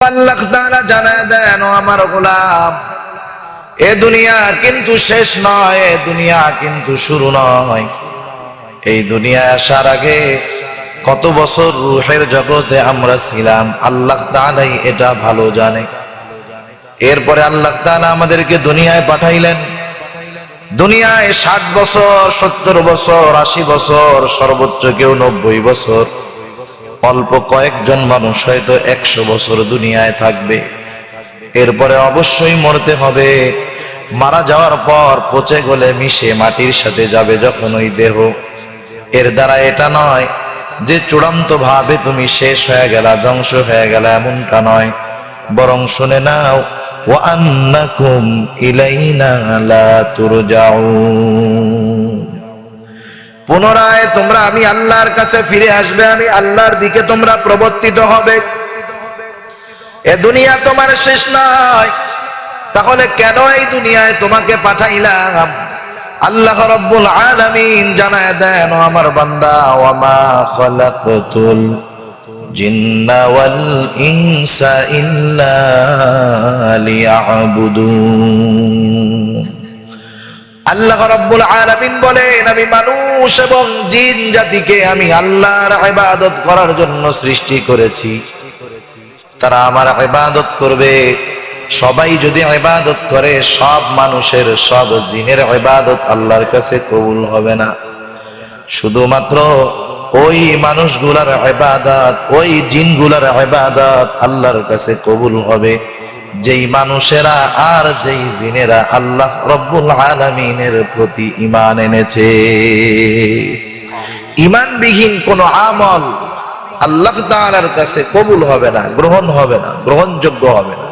আল্লাহ তাআলা জানায় দেন, ও আমার গোলাম, এ দুনিয়া কিন্তু শেষ নয়, এ দুনিয়া কিন্তু শুরু নয়। এই দুনিয়া আসার আগে কত বছর রূহের জগতে আমরা ছিলাম আল্লাহ তাআলাই এটা ভালো জানে। এরপরে আল্লাহ তাআলা আমাদেরকে দুনিয়ায় পাঠাইলেন। দুনিয়ায় 60 বছর, 70 বছর, 80 বছর, সর্বোচ্চ কেউ 90 বছর, অল্প কয়েকজন মানুষ হয়তো 100 বছর দুনিয়ায় থাকবে। এরপরে অবশ্যই মরতে হবে। মারা যাওয়ার পর পচে গলে মিশে মাটির সাথে যাবে যখন ওই দেহ। এর দ্বারা এটা নয় যে চূড়ান্ত ভাবে তুমি শেষ হয়ে গেলা, ধ্বংস হয়ে গেলা, এমনটা নয়। বরং শুনে নাও, ওয়া আন্নাকুম ইলাইনা লা তুরজাউন, পুনরায় তোমরা আমি আল্লাহর কাছে ফিরে আসবে, আমি আল্লাহর দিকে তোমরা প্রবর্তিত হবে। এ দুনিয়া তোমার শেষ নয়। তাহলে কেন এই দুনিয়ায় তোমাকে পাঠাইলাম? আল্লাহ রাব্বুল আলামিন জানায় দেন, ও আমার বান্দা, ওয়া মা খালাকতুল জিন্না ওয়াল ইনসা ইল্লা লিয়াবুদুন। আল্লাহ রাব্বুল আলামিন বলেন, আমি মানুষ এবং জিন জাতিকে আমি আল্লাহর ইবাদত করার জন্য সৃষ্টি করেছি। তারা আমার ইবাদত করবে। সবাই যদি ইবাদত করে, সব মানুষের, সব জিনের ইবাদত আল্লাহর কাছে কবুল হবে না। শুধুমাত্র ওই মানুষগুলার ইবাদত, ওই জিনগুলার ইবাদত আল্লাহর কাছে কবুল হবে যেই মানুষেরা আর যেই জিনেরা আল্লাহ রব্বুল আলামিনের প্রতি ঈমান এনেছে। ঈমানবিহীন কোন আমল আল্লাহ তাআলার কাছে কবুল হবে না, গ্রহণ হবে না, গ্রহণযোগ্য হবে না।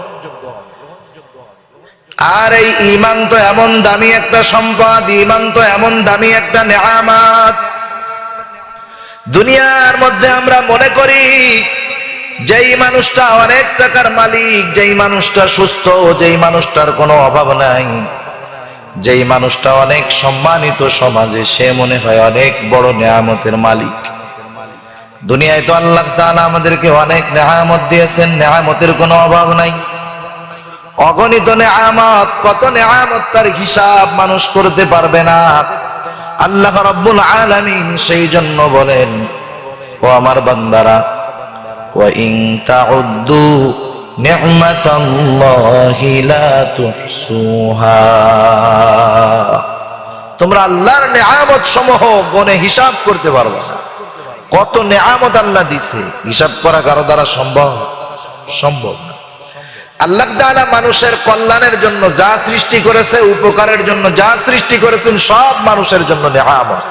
আর এই ঈমান তো এমন দামি একটা সম্পদ, ঈমান তো এমন দামি একটা নেয়ামত। দুনিয়ার মধ্যে আমরা মনে করি যেই মানুষটা অনেক টাকার মালিক, যেই মানুষটা সুস্থ, যেই মানুষটার কোনো অভাব নাই, যেই মানুষটা অনেক সম্মানিত সমাজে, সে মনে হয় অনেক বড় নেয়ামতের মালিক। দুনিয়ায় তো আল্লাহ তাআলা আমাদেরকে অনেক নেয়ামত দিয়েছেন, নেয়ামতের কোনো অভাব নাই। অগণিত নেয়ামত, কত নেয়ামত তার হিসাব মানুষ করতে পারবে না। আল্লাহ রাব্বুল আলামিন সেই জন্য বলেন, ও আমার বান্দারা, ওয়া ইন তাউদ্দু নি'মাতাল্লাহি লা তুহসুহা, তোমরা আল্লাহর নেয়ামত সমূহ গণে হিসাব করতে পারবে না। কত নেয়ামত আল্লাহ দিয়েছে, হিসাব করা কারো দ্বারা সম্ভব না। আল্লাহ তাআলা মানুষের কল্যাণের জন্য যা সৃষ্টি করেছে, উপকারের জন্য যা সৃষ্টি করেছেন, সব মানুষের জন্য নেয়ামত।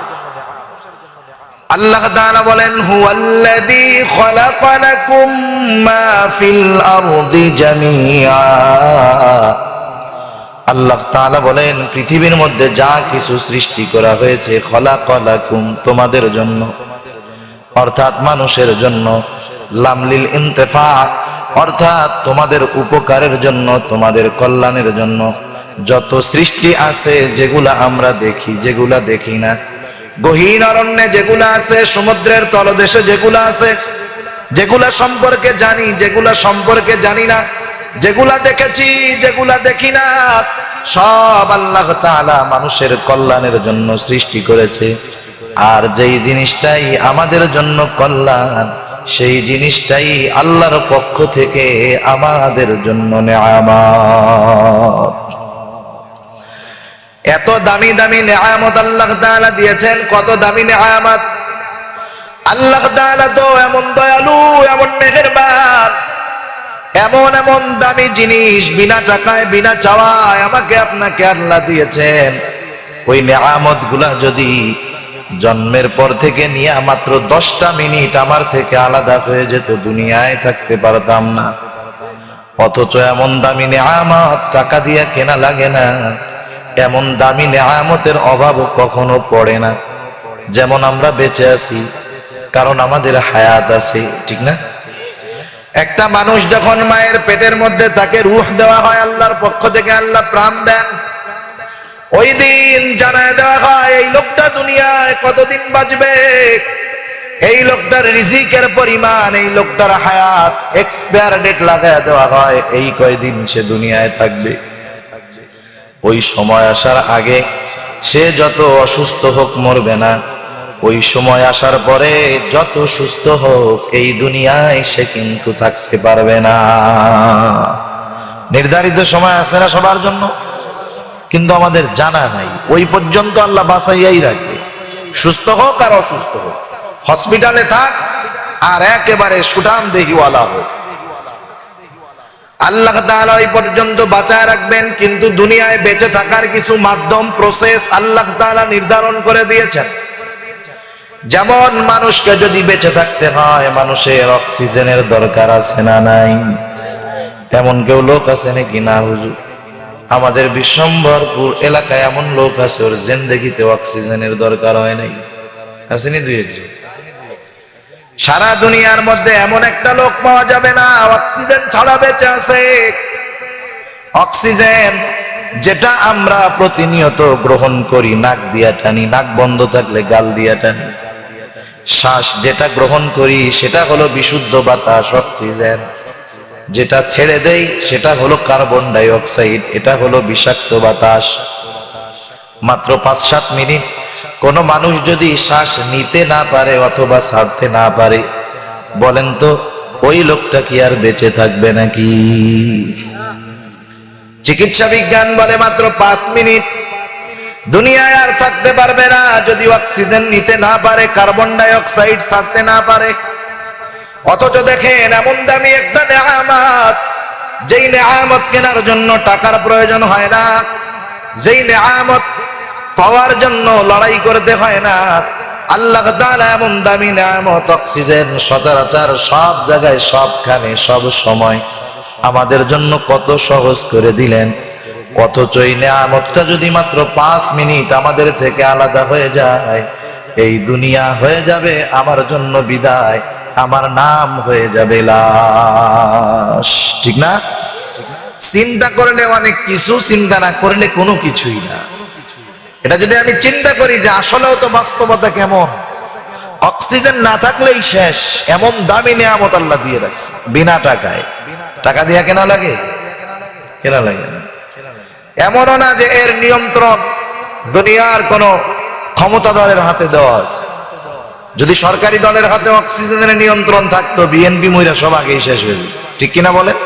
আল্লাহ তাআলা বলেন, হুয়াল্লাযী খালাকা লাকুম মা ফিল আরদি জামিআ, আল্লাহ তাআলা বলেন, পৃথিবীর মধ্যে যা কিছু সৃষ্টি করা হয়েছে, খালাকা লাকুম, তোমাদের জন্য, অর্থাৎ মানুষের জন্য। লাম লিল ইনতিফা, অর্থাৎ তোমাদের উপকারের জন্য, তোমাদের কল্যাণের জন্য। যত সৃষ্টি আছে, যেগুলা আমরা দেখি, যেগুলা দেখি না, গহীন অরণ্যে যেগুলা আছে, সমুদ্রের তলদেশে যেগুলা আছে, যেগুলা সম্পর্কে জানি, যেগুলা সম্পর্কে জানি না, যেগুলা দেখেছি, যেগুলা দেখি না, সব আল্লাহ তাআলা মানুষের কল্যাণের জন্য সৃষ্টি করেছে। আর যেই জিনিসটাই আমাদের জন্য কল্যাণ, সেই জিনিসটাই আল্লাহর পক্ষ থেকে আমাদের জন্য নেয়ামত। এত দামি দামি নেয়ামত আল্লাহ তাআলা দিয়েছেন। কত দামি নেয়ামত! আল্লাহ তাআলা তো এমন দয়ালু, এমন মেহেরবান, এমন এমন দামি জিনিস বিনা টাকায়, বিনা চাওয়ায় আমাকে আপনাকে আল্লাহ দিয়েছেন। ওই নেয়ামত গুলা যদি জন্মের পর থেকে নিয়ে মাত্র 10টা মিনিট আমার থেকে আলাদা হয়ে যেত, দুনিয়ায় থাকতে পারতাম না। অথচ এমন দামি নেয়ামত টাকা দিয়ে কেনা লাগে না। এমন দামি নেয়ামতের অভাব কখনো পড়ে না। যেমন আমরা বেঁচে আছি, কারণ আমাদের হায়াত আছে, ঠিক না? একটা মানুষ যখন মায়ের পেটের মধ্যে তাকে রূহ দেওয়া হয় আল্লাহর পক্ষ থেকে, আল্লাহ প্রাণ দেন, ওই দিন জানায় দেওয়া হয় এই লোকটা দুনিয়ায় কতদিন বাঁচবে। এই লোকটার রিজিকের পরিমাণ, এই লোকটার হায়াত এক্সপায়ার ডেট লাগায় দেওয়া হয়, এই কয়দিন সে দুনিয়ায় থাকবে। ওই সময় আসার আগে সে যত অসুস্থ হোক মরবে না, ওই সময় আসার পরে যত সুস্থ হোক এই দুনিয়ায় সে কিন্তু থাকতে পারবে না। নির্ধারিত সময় আছে না সবার জন্য, কিন্তু আমাদের জানা নাই। ওই পর্যন্ত আল্লাহ বাঁচাইয়াই রাখবে, সুস্থ হোক আর অসুস্থ হোক, হসপিটালে থাক আর একেবারে সুঠাম দেহিওয়ালা হোক, আল্লাহ তাআলা ওই পর্যন্ত বাঁচায় রাখবেন। কিন্তু দুনিয়ায় বেঁচে থাকার কিছু মাধ্যম, প্রসেস আল্লাহ তাআলা নির্ধারণ করে দিয়েছেন। যেমন মানুষকে যদি বেঁচে থাকতে হয়, মানুষের অক্সিজেনের দরকার আছে না নাই? এমন কেউ লোক আছে নাকি? না হুজুর, আমাদের বিশ্বম্বরপুর এলাকায় এমন লোক আছে ওর জিন্দেগিতে অক্সিজেনের দরকার হয় নাই, আসেনি দুই একজন। সারা দুনিয়ার মধ্যে এমন একটা লোক পাওয়া যাবে না অক্সিজেন ছাড়া বেঁচে আছে। অক্সিজেন যেটা আমরা প্রতিনিয়ত গ্রহণ করি, নাক দিয়া টানি, নাক বন্ধ থাকলে গাল দিয়া টানি। শ্বাস যেটা গ্রহণ করি সেটা হলো বিশুদ্ধ বাতাস, অক্সিজেন। যেটা ছেড়ে দেই সেটা হলো কার্বন ডাই অক্সাইড, এটা হলো বিষাক্ত বাতাস। মাত্র 5-7 মিনিট কোন মানুষ যদি শ্বাস নিতে না পারে অথবা ছাড়তে না পারে, বলেন তো ওই লোকটা কি আর বেঁচে থাকবে নাকি? চিকিৎসা বিজ্ঞান বলে মাত্র 5 মিনিট দুনিয়ায় আর থাকতে পারবে না যদি অক্সিজেন নিতে না পারে, কার্বন ডাই অক্সাইড ছাড়তে না পারে। অথচ দেখেন এমন দামি একটা নেয়ামত, যেই নেয়ামত কেনার জন্য টাকার প্রয়োজন হয় না, যেই নেয়ামত পাওয়ার জন্য লড়াই করতে হয় না, আল্লাহ তাআলা এমন দামি নেয়ামত অক্সিজেন সচরাচর সব জায়গায়, সবখানে, সব সময় আমাদের জন্য কত সহজ করে দিলেন। অথচ এই নেয়ামতটা যদি মাত্র 5 মিনিট আমাদের থেকে আলাদা হয়ে যায়, এই দুনিয়া হয়ে যাবে আমার জন্য বিদায়, আমার নাম হয়ে যাবে লাশ। ঠিক না? চিন্তা করলে অনেক কিছু, চিন্তা না করলে কোনো কিছুই না। এটা যদি আমি চিন্তা করি যে আসলেও তো বাস্তবতা কেমন, অক্সিজেন না থাকলেই শেষ, এমন দামি নিয়ামত আল্লাহ দিয়ে রাখছে বিনা টাকায়। টাকা দিয়া কেনা লাগে? কেনা লাগে না। এমনও না যে এর নিয়ন্ত্রণ দুনিয়ার কোন ক্ষমতাধরের হাতে দেওয়া আছে। যদি সরকারি দলের হাতে অক্সিজেনের নিয়ন্ত্রণ থাকতো, বিএনপি মইরা সব আগেই শেষ হয়ে যেত। ঠিক কিনা বলেন?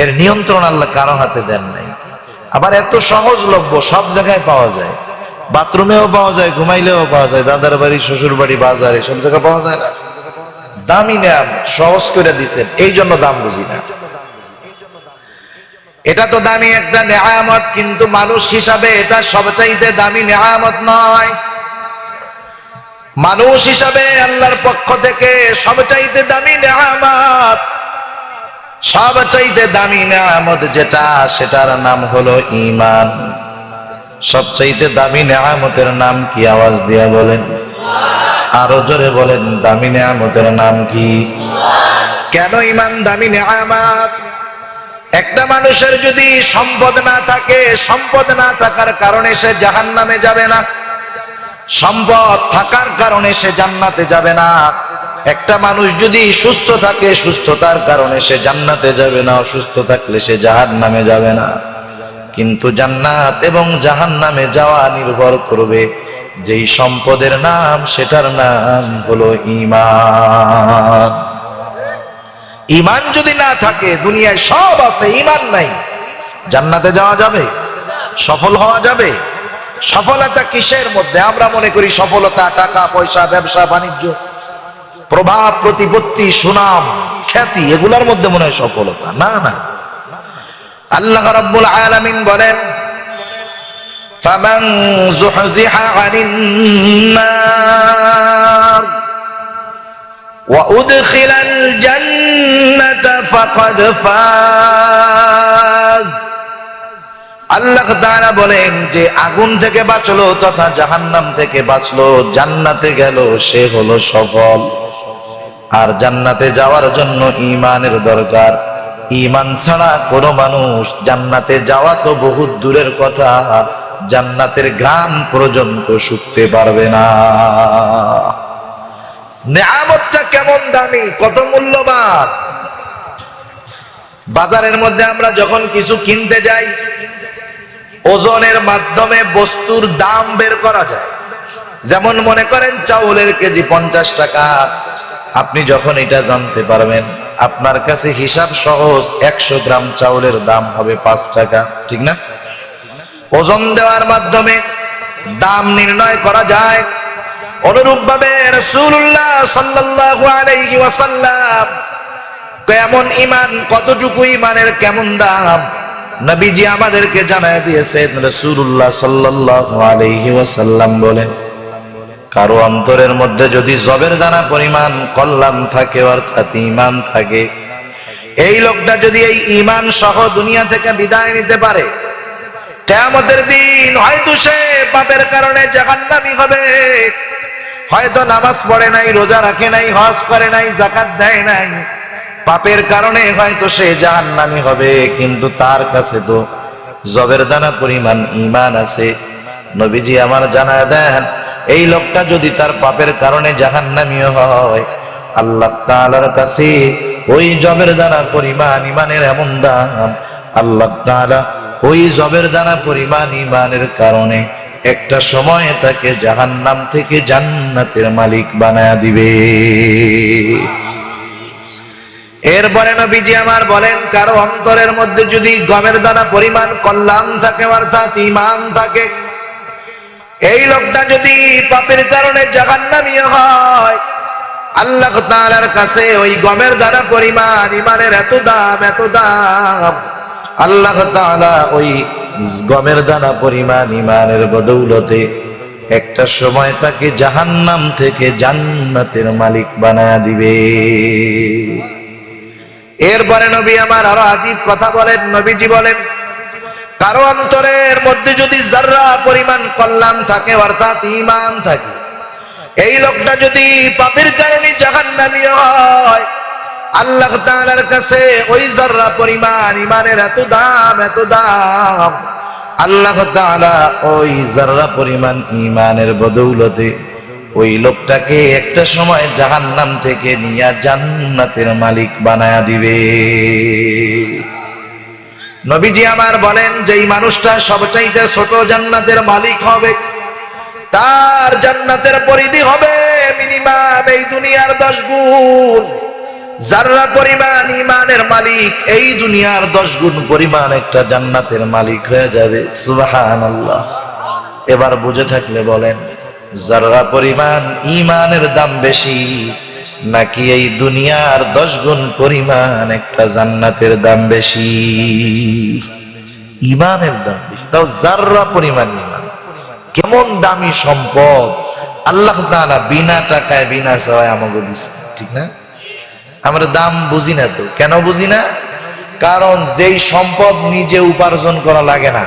এর নিয়ন্ত্রণ আল্লাহ কারো হাতে দেন নাই। আবার এত সহজলভ্য, সব জায়গায় পাওয়া যায়, বাথরুমেও পাওয়া যায়, ঘুমাইলেও পাওয়া যায়, দাদার বাড়ি, শ্বশুর বাড়ি, বাজারে, সব জায়গায় পাওয়া যায় না। দামি নাম সহজ করে দিচ্ছেন, এই জন্য দাম বুঝি না। এটা তো দামি একটা নেয়ামত, কিন্তু মানুষ হিসাবে এটা সবচাইতে দামি নেয়ামত নয়। মানুষ হিসাবে আল্লাহর পক্ষ থেকে সবচাইতে দামি নেয়ামত, সবচাইতে দামি নেয়ামত যেটা, সেটার নাম হলো ঈমান। সবচাইতে দামি নেয়ামতের নাম কি? আওয়াজ দিয়া বলেন, আরো জোরে বলেন, দামি নেয়ামতের নাম কি? কেন ঈমান দামি নেয়ামত? একটা মানুষের যদি সম্পদ না থাকে, সম্পদ না থাকার কারণে সে জাহান্নামে যাবে না, সম্পদ থাকার কারণে সে জান্নাতে যাবে না। একটা মানুষ যদি সুস্থ থাকে, সুস্থতার কারণে সে জান্নাতে যাবে না, অসুস্থ থাকলে সে জাহান্নামে যাবে না। কিন্তু জান্নাত এবং জাহান্নামে যাওয়া নির্ভর করবে যেই সম্পদের নাম, সেটার নাম হলো ঈমান। ঈমান যদি না থাকে, দুনিয়ায় সব আছে, ঈমান নাই, জান্নাতে যাওয়া যাবে? সফল হওয়া যাবে? সফলতা কিসের মধ্যে? আমরা মনে করি সফলতা টাকা পয়সা, ব্যবসা বাণিজ্য, প্রভাব প্রতিপত্তি, সুনাম খ্যাতি, এগুলোর মধ্যে মনে হয় সফলতা। না না, আল্লাহ রাব্বুল আলামিন বলেন, ফামান যুহজিহা আনিন নার ওয়া উদখিলাল জান্নাতা ফাকাদ ফাজ। আল্লাহ তাআলা বলেন যে আগুন থেকে বাঁচলো তথা জাহান্নাম থেকে বাঁচলো, জান্নাতে গেল, সে হলো সফল। আর জান্নাতে যাওয়ার জন্য ঈমানের দরকার। ঈমান ছাড়া কোন মানুষ জান্নাতে যাওয়া তো বহুত দূরের কথা, জান্নাতের ঘ্রাণ পর্যন্ত শুঁকতে পারবে না। নেয়ামতটা কেমন দামি, কত মূল্যবান। বাজারের মধ্যে আমরা যখন কিছু কিনতে যাই, ওজনের মাধ্যমে বস্তুর দাম বের করা যায়। যেমন মনে করেন চাউলের কেজি 50 টাকা, আপনি যখন এটা জানতে পারবেন, আপনার কাছে হিসাব সহজ, 100 গ্রাম চাউলের দাম হবে 5 টাকা, ঠিক না? ওজন দেওয়ার মাধ্যমে দাম নির্ণয় করা যায়। অনুরূপভাবে রাসূলুল্লাহ সাল্লাল্লাহু আলাইহি ওয়াসাল্লাম কেমন ঈমান, কতটুকু ঈমানের কেমন দাম নবীজি আমাদেরকে জানায় দিয়েছেন। রাসূলুল্লাহ সাল্লাল্লাহু আলাইহি ওয়াসাল্লাম বলেন, কারো অন্তরের মধ্যে যদি জবের দানা পরিমাণ কল্যাণ থাকে, অর্থাৎ ঈমান থাকে, এই লোকটা যদি এই ঈমান সহ দুনিয়া থেকে বিদায় নিতে পারে, কিয়ামতের দিন হয়তো সে পাপের কারণে জাহান্নামী হবে, হয়তো নামাজ পড়ে নাই, রোজা রাখে নাই, হজ করে নাই, যাকাত দেয় নাই, পাপের কারণে হয়তো সে জাহান্নামী হবে, কিন্তু তার কাছে তো জবের দানা পরিমাণ ঈমান আছে। নবীজি আমার জানায় দেন, এই লোকটা যদি তার পাপের কারণে জাহান্নামী হয়, আল্লাহ তাআলার কাছে ওই জবের দানা পরিমাণ ঈমানের এমন দাম, আল্লাহ তাআলা ওই জবের দানা পরিমাণ ঈমানের কারণে একটা সময় তাকে জাহান্নাম থেকে জান্নাতের মালিক বানায়া দিবে। এরপরে নবীজি আমার বলেন, কারো অন্তরের মধ্যে যদি গমের দানা পরিমাণ কল্যাণ থাকে, অর্থাৎ ঈমান থাকে, এই লোকটা যদি পাপের কারণে জাহান্নামী হয়, আল্লাহ তাআলার কাছে ওই গমের দানা পরিমাণ ঈমানের এত দাম, এত দাম, আল্লাহ তাআলা ওই গমের দানা পরিমাণ ঈমানের বদৌলতে একটা সময় তাকে জাহান্নাম থেকে জান্নাতের মালিক বানায়া দিবে। এরপরে নবী আমার আরো আজীব কথা বলেন। নবীজি বলেন, কারো অন্তরের মধ্যে যদি যাররা পরিমাণ কল্যাণ থাকে, অর্থাৎ ঈমান থাকে, এই লোকটা যদি পাপের কারণে জাহান্নামী হয়, আল্লাহ তাআলার কাছে ওই যাররা পরিমাণ ঈমানের এত দাম, এত দাম, আল্লাহ তাআলা ওই যাররা পরিমাণ ঈমানের বদৌলতে ওই লোকটাকে একটা সময় জাহান্নাম থেকে নিয়ে জান্নাতের মালিক বানায়া দিবে। নবীজি আমার বলেন, যেই মানুষটা সবচাইতে ছোট জান্নাতের মালিক হবে, তার জান্নাতের পরিধি হবে মিনিমাম এই দুনিয়ার 10 গুণ। যারা পরিমাণ ঈমানের মালিক, এই দুনিয়ার 10 গুণ পরিমাণ একটা জান্নাতের মালিক হয়ে যাবে। সুবহানাল্লাহ। এবার বুঝে থাকলে বলেন, যারা পরিমাণ ঈমানের দাম বেশি, নাকি এই দুনিয়ার 10 গুণ পরিমাণ একটা জান্নাতের দাম বেশি? ঈমানের দাম বেশি, তাও যারা পরিমাণ ঈমান। কেমন দামি সম্পদ আল্লাহ তাআলা বিনা টাকায় বিনা চাওয়ায় আমাকে দিছে, ঠিক না? আমরা দাম বুঝি না। তো কেন বুঝি না? কারণ যেই সম্পদ নিজে উপার্জন করা লাগে না,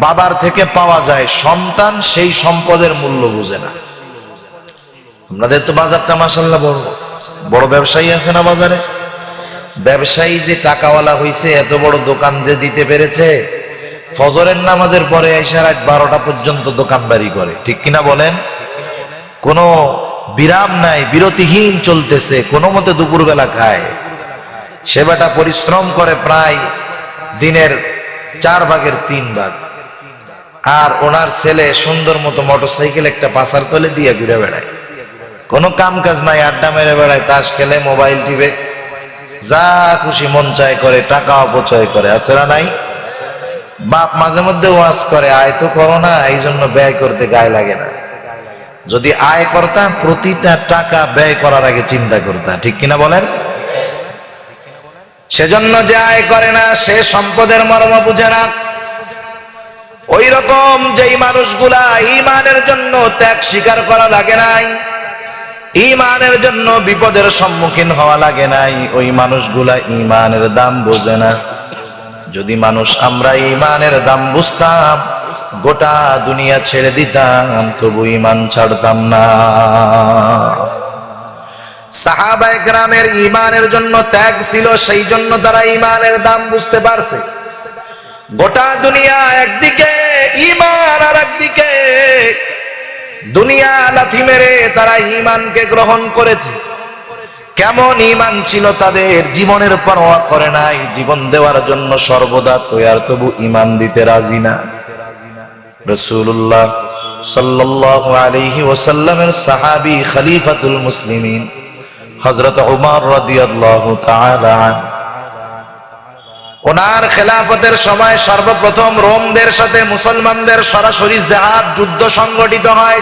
বাবার থেকে পাওয়া যায়, সন্তান সেই সম্পদের মূল্য বুঝে না। আপনাদের তো বাজারটা মাশাআল্লাহ বড় বড় ব্যবসায়ী আছে না বাজারে? ব্যবসায়ী যে টাকাওয়ালা হইছে, এত বড় দোকান যে দিতে পেরেছে, ফজরের নামাজের পরে আইসা রাত 12টা পর্যন্ত দোকানদারি করে, ঠিক কিনা বলেন? কোনো বিরাম নাই, বিরতিহীন চলতেছে, কোনো মতে দুপুরবেলা খায়। সে বেটা পরিশ্রম করে প্রায় দিনের 4 ভাগের 3 ভাগ, আর ওনার ছেলে সুন্দর মতো মোটরসাইকেল একটা পাশার তলে দিয়ে ঘুরে বেড়ায়। কোনো কাম কাজ নাই, আড্ডা মেরে বেড়ায়, তাস খেলে, মোবাইল টিপে, যা খুশি মন চায় করে, টাকা অপচয় করে। আছে না নাই? বাপ মাঝে মধ্যে ওয়াজ করে, আয় তো করো না, এই জন্য ব্যয় করতে গায়ে লাগে না। যদি আয় করতাম, প্রতিটা টাকা ব্যয় করার আগে চিন্তা করতাম, ঠিক কিনা বলেন? সেজন্য যে আয় করে না, সে সম্পদের মর্ম বুঝে না। ওই রকম যেই মানুষগুলা ঈমানের জন্য ত্যাগ স্বীকার করা লাগে নাই, ঈমানের জন্য বিপদের সম্মুখীন হওয়া লাগে নাই, ওই মানুষগুলা ঈমানের দাম বোঝে না। যদি আমরা ঈমানের দাম বুঝতাম, গোটা দুনিয়া ছেড়ে দিতাম, তবু ঈমান ছাড়তাম না। সাহাবায়ে কেরামের ঈমানের জন্য ত্যাগ ছিল, সেই জন্য তারা ঈমানের দাম বুঝতে পারছে। গোটা দুনিয়া একদিকে, ঈমান আর একদিকে, দুনিয়া লাথি মেরে তারা ঈমানকে গ্রহণ করেছে। কেমন ঈমান ছিল তাদের, জীবনের পরোয়া করে নাই, জীবন দেওয়ার জন্য সর্বদা তৈয়ার, তবু ঈমান দিতে রাজি না। রাসূলুল্লাহ সাল্লাল্লাহু আলাইহি ওয়াসাল্লামের সাহাবী খলিফাতুল মুসলিমিন হযরত ওমর রাদিয়াল্লাহু তাআলা আনহু, ওনার খেলাফতের সময় সর্বপ্রথম রোমদের সাথে মুসলমানদের সরাসরি জিহাদ যুদ্ধ সংগঠিত হয়।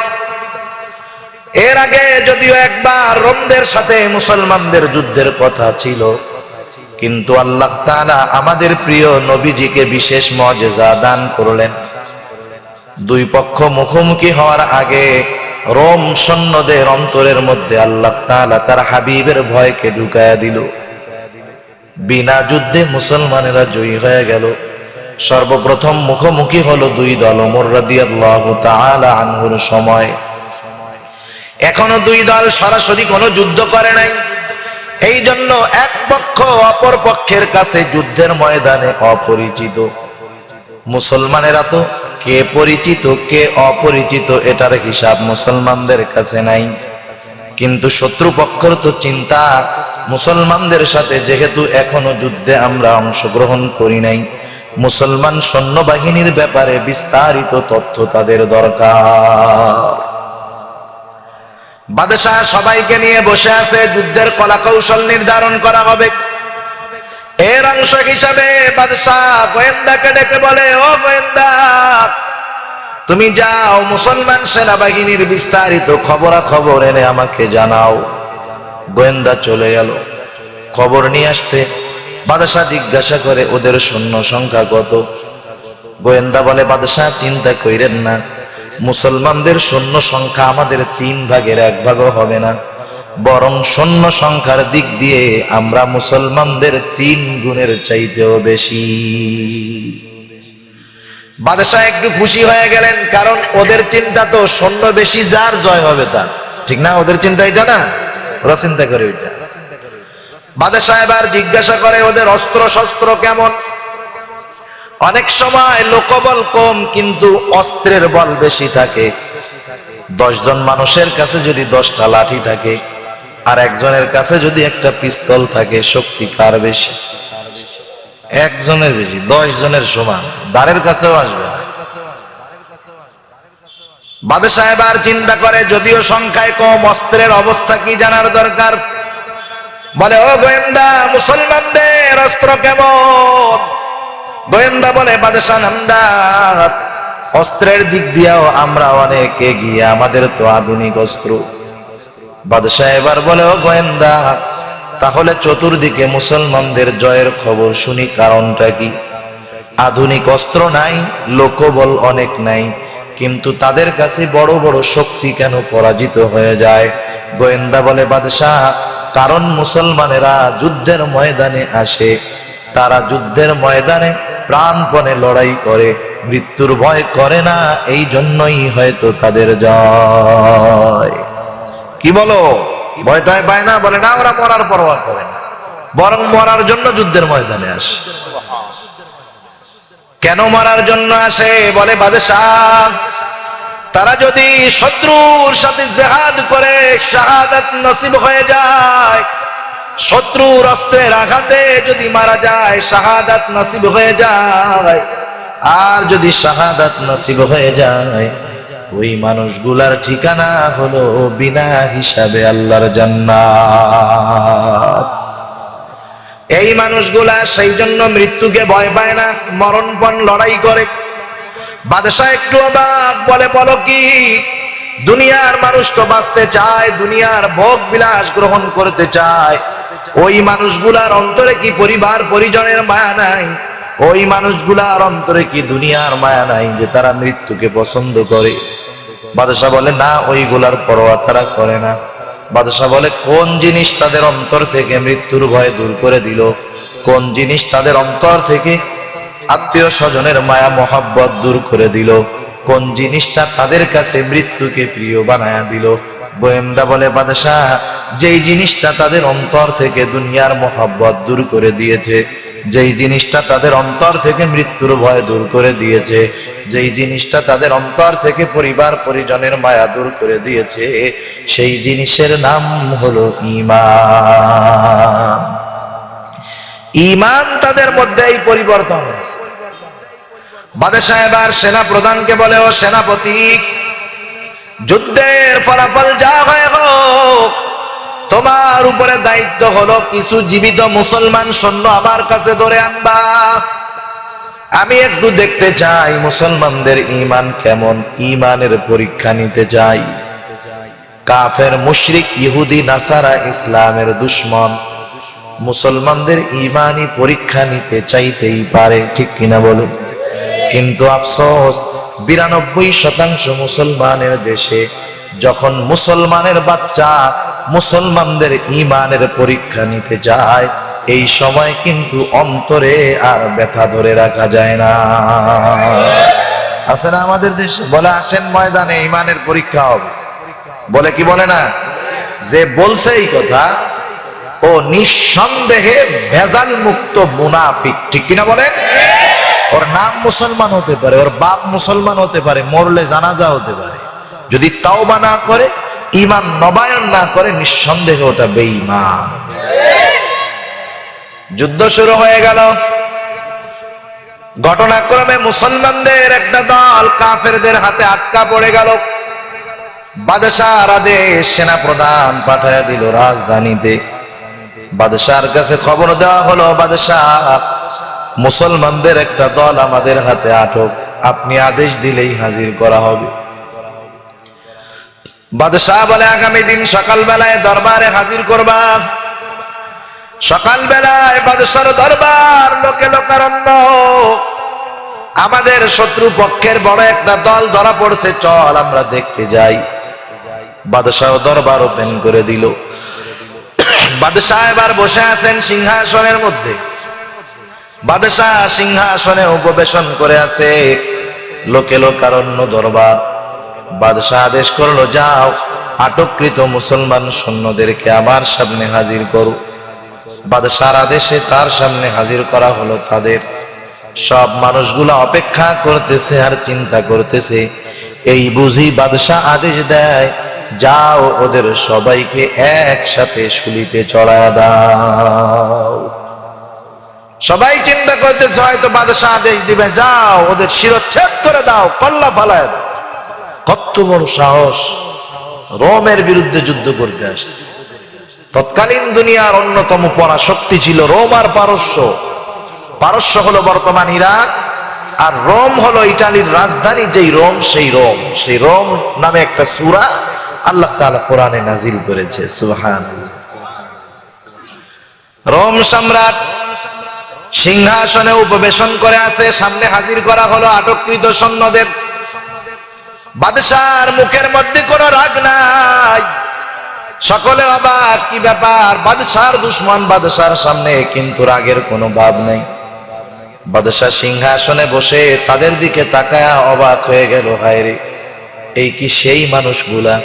এর আগে যদিও একবার রোমদের সাথে মুসলমানদের যুদ্ধের কথা ছিল, কিন্তু আল্লাহ তাআলা আমাদের প্রিয় নবীজিকে বিশেষ মুআজিজা দান করলেন। দুই পক্ষ মুখোমুখি হওয়ার আগে রোম সৈন্যদের অন্তরের মধ্যে আল্লাহ তাআলা তার হাবিবের ভয়কে ঢুকায়া দিল। বিনা যুদ্ধে মুসলমানেরা জয়ী হয়ে গেল। সর্বপ্রথম মুখোমুখি হলো দুই দল ওমর রাদিয়াল্লাহু তাআলা আনহুর সময়। এখনো দুই দল সরাসরি কোনো যুদ্ধ করে নাই, এই জন্য এক পক্ষ অপর পক্ষের কাছে যুদ্ধের ময়দানে অপরিচিত। মুসলমানেরা তো কে পরিচিত কে অপরিচিত এটার হিসাব মুসলমানদের কাছে নাই, কিন্তু শত্রুপক্ষের তো চিন্তা, মুসলমানদের সাথে যেহেতু এখনো যুদ্ধে আমরা অংশগ্রহণ করি নাই, মুসলমান সৈন্যবাহিনীর ব্যাপারে বিস্তারিত তথ্য তাদের দরকার। বাদশাহ সবাইকে নিয়ে বসে আছে, যুদ্ধের কলাকৌশল নির্ধারণ করা হবে। এর অংশ হিসাবে বাদশাহ গোয়েন্দাকে ডেকে বলে, ও গোয়েন্দা, তুমি যাও মুসলমান সেনাবাহিনীর বিস্তারিত খবরাখবর এনে আমাকে জানাও। গোয়েন্দা চলে গেল, খবর নিয়ে আসছে। বাদশাহ জিজ্ঞাসা করে, ওদের সৈন্য সংখ্যা কত? গোয়েন্দা বলে, বাদশাহ চিন্তা কইরেন না, মুসলমানদের সৈন্য সংখ্যা আমাদের 3 ভাগের 1 ভাগও হবে না, বরং সৈন্য সংখ্যার দিক দিয়ে আমরা মুসলমানদের 3 গুণের চাইতেও বেশি। বাদশাহ একটু খুশি হয়ে গেলেন, কারণ ওদের চিন্তা তো সৈন্য বেশি যার জয় হবে তার, ঠিক না? ওদের চিন্তা এটা না, ওরা চিন্তা করে ওইটা। বাদশাহ এবার জিজ্ঞাসা করে, ওদের অস্ত্র শস্ত্র কেমন? অনেক সময় লোকবল কম কিন্তু অস্ত্রের বল বেশি থাকে। 10 জন মানুষের কাছে যদি 10টা লাঠি থাকে, আর একজনের কাছে যদি একটা পিস্তল থাকে, শক্তি কার বেশি? একজনের বেশি। 10 জনের সমান, দ্বারের কাছেও আসবে না। বাদশাহ এবার চিন্তা করে, যদিও সংখ্যায় কম, অস্ত্রের অবস্থা কি জানার দরকার। বলে, ও গোয়েন্দা, মুসলমানদের অস্ত্র কেমন? গোয়েন্দা বলে, বাদশাহ নামদার, অস্ত্রের দিক দিয়েও আমরা অনেক এগিয়ে, আমাদের তো আধুনিক অস্ত্র। বাদশাহ এবার বলে, ও গোয়েন্দা, তাহলে চতুর্দিকে মুসলমানদের জয়ের খবর শুনি, কারণটা কি? আধুনিক অস্ত্র নাই, লোকবল অনেক নাই, কিন্তু তাদের কাছে বড় বড় শক্তি কেন পরাজিত হয়ে যায়? গোয়েন্দা বলে, বাদশাহ, কারণ মুসলমানেরা যুদ্ধের ময়দানে আসে, তারা যুদ্ধের ময়দানে প্রাণপণে লড়াই করে, মৃত্যুর ভয় করে না, এই জন্যই হয়তো তাদের জয়। কি বলো, ভয় টয় পায় না? বলে না, ওরা মরার পরোয়া করে না, বরং মরার জন্য যুদ্ধের ময়দানে আসে। কেন মরার জন্য আসে? বলে, বাদশাহ, তারা যদি শত্রুর সাথে জিহাদ করে শাহাদাত নসিব হয়ে যায়, শত্রুর অস্ত্রের আঘাতে যদি মারা যায়, শাহাদাত নসিব হয়ে যায়, আর যদি শাহাদাত নসিব হয়ে যায়, ওই মানুষগুলার ঠিকানা হলো বিনা হিসাবে আল্লাহর জান্নাত। এই মানুষগুলা সেই জন্য মৃত্যুকে ভয় পায় না, মরণপণ লড়াই করে। বাদশাহ একটু অবাক, বলে, বলো কি? দুনিয়ার মানুষ তো বাঁচতে চায়, দুনিয়ার ভোগ বিলাস গ্রহণ করতে চায়, ওই মানুষগুলার অন্তরে কি পরিবার পরিজনের মায়া নাই? ওই মানুষগুলার অন্তরে কি দুনিয়ার মায়া নাই যে তারা মৃত্যুকে পছন্দ করে? বাদশাহ বলে, না, ওইগুলার পরোয়া তারা করে না। বাদশাহ বলে, কোন জিনিস তাদের অন্তর থেকে মৃত্যুর ভয় দূর করে দিল? কোন জিনিস তাদের অন্তর থেকে আত্মীয় স্বজনের মায়া মহব্বত দূর করে দিল? কোন জিনিসটা তাদের কাছে মৃত্যুকে প্রিয় বানায়া দিল? গোয়েন্দা বলে, বাদশাহ, যেই জিনিসটা তাদের অন্তর থেকে দুনিয়ার মহব্বত দূর করে দিয়েছে, যেই জিনিসটা তাদের অন্তর থেকে মৃত্যুর ভয় দূর করে দিয়েছে, যেই জিনিসটা তাদের অন্তর থেকে পরিবার পরিজনের মায়া দূর করে দিয়েছে, সেই জিনিসের নাম হলো ঈমান। ঈমান তাদের মধ্যে এই পরিবর্তন হয়েছে। বাদশাহ এবার সেনা প্রধানকে বলে, ও সেনাপতি, যুদ্ধের ফলাফল যা হয় হোক, তোমার উপরে দায়িত্ব হলো কিছু জীবিত মুসলমান সৈন্য আমার কাছে ধরে আনবা। আমি একটু দেখতে চাই মুসলমানদের ঈমান কেমন, ঈমানের পরীক্ষা নিতে চাই। কাফের, মুশরিক, ইহুদি, নাসারা, ইসলামের দুশমন মুসলমানদের ঈমানি পরীক্ষা নিতে চাইতেই পারে, ঠিক কিনা বলুন? কিন্তু আফসোস, 92% মুসলমানের দেশে যখন মুসলমানের বাচ্চা মুসলমানদের ঈমানের পরীক্ষা নিতে যায়, এই সময় কিন্তু অন্তরে আর ব্যথা ধরে রাখা যায় না। আছে না আমাদের দেশে? বলে আসেন ময়দানে ঈমানের পরীক্ষা হবে, বলে কি বলে না? যে বলছে এই কথা ও নিঃসন্দেহে ভেজাল মুক্ত মুনাফিক, ঠিক কিনা বলেন? ওর নাম মুসলমান হতে পারে, ওর বাপ মুসলমান হতে পারে, মরলে জানাজা হতে পারে, যদি তাওবা না করে, ঈমান নবায়ন না করে, নিঃসন্দেহে ওটা বেঈমান। যুদ্ধ শুরু হয়ে গেল। ঘটনাক্রমে মুসলমানদের একটা দল কাফেরদের হাতে আটকা পড়ে গেল। বাদশাহর আদেশ, সেনা প্রধান পাঠায় দিল রাজধানীতে। বাদশাহর কাছে খবর দেওয়া হলো, বাদশাহ, মুসলমানদের একটা দল আমাদের হাতে আটক, আপনি আদেশ দিলেই হাজির করা হবে। বাদশাহ বলে, আগামী দিন সকালবেলায় দরবারে হাজির করবা। সকালবেলায় বাদশার দরবার, লোকে লোকারণ্য, আমাদের শত্রু পক্ষের বড় একটা দল ধরা পড়ছে, চল আমরা দেখতে যাই। বাদশাহ দরবার ওপেন করে দিল। বাদশাহ এবার বসে আছেন সিংহাসনের মধ্যে। বাদশাহ সিংহাসনে উপবেশন করে আছে, লোকে লোকারণ্য দরবার। বাদশাহ আদেশ করলো, যাও আটককৃত মুসলমান সৈন্যদেরকে আমার সামনে হাজির করো। বাদশাহর আদেশে তার সামনে হাজির করা হলো তাদের। সব মানুষগুলা অপেক্ষা করতেছে আর চিন্তা করতেছে, এই বুঝি বাদশাহ আদেশ দেয়, যাও ওদের সবাইকে একসাথে শুলিতে চড়ায় দাও। সবাই চিন্তা করতেছে হয়তো বাদশাহ আদেশ দিবে, যাও ওদের শিরচ্ছেদ করে দাও, কল্লা ফালায় দাও। কত বড় সাহস! রোমের বিরুদ্ধে যুদ্ধ করতে আসছে। তৎকালীন দুনিয়ার অন্যতম পরাশক্তি ছিল রোম আর পারস্য। পারস্য হলো বর্তমান ইরাক, আর রোম হলো ইটালির রাজধানী। যেই রোম, সেই রোম নামে একটা সূরা আল্লাহ তাআলা কোরআনে নাজিল করেছে। সুবহানাল্লাহ। রোম সম্রাট সিংহাসনে উপবেশন করে আছে, সামনে হাজির করা হলো আটককৃত সৈন্যদের। বাদশার মুখের মধ্যে কোনো রাগ নাই, সকলে অবাক, কি ব্যাপার? বাদশার দুশমন বাদশার সামনে, কিন্তু রাগের কোনো ভাব নাই। বাদশাহ সিংহাসনে বসে তাদের দিকে তাকায়া অবাক হয়ে গেল, হায় রে, এই কি সেই মানুষগুলা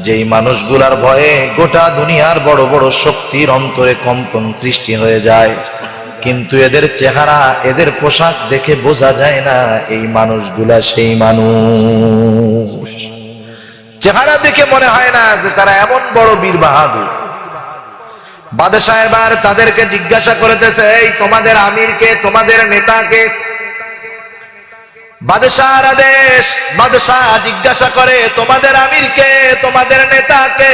যেই মানুষগুলার ভয়ে গোটা দুনিয়ার বড় বড় শক্তির অন্তরে কম্পন সৃষ্টি হয়ে যায়, কিন্তু এদের চেহারা, এদের পোশাক দেখে বোঝা যায় না এই মানুষগুলা সেই মানুষ। চেহারা দেখে মনে হয় না যে তারা এমন বড় বীর বাহাদুর। বাদশাহ এবার তাদেরকে জিজ্ঞাসা করতেছে, এই তোমাদের আমিরকে, তোমাদের নেতাকে? বাদশাহর আদেশ, বাদশাহ জিজ্ঞাসা করে, তোমাদের আমিরকে, তোমাদের নেতাকে?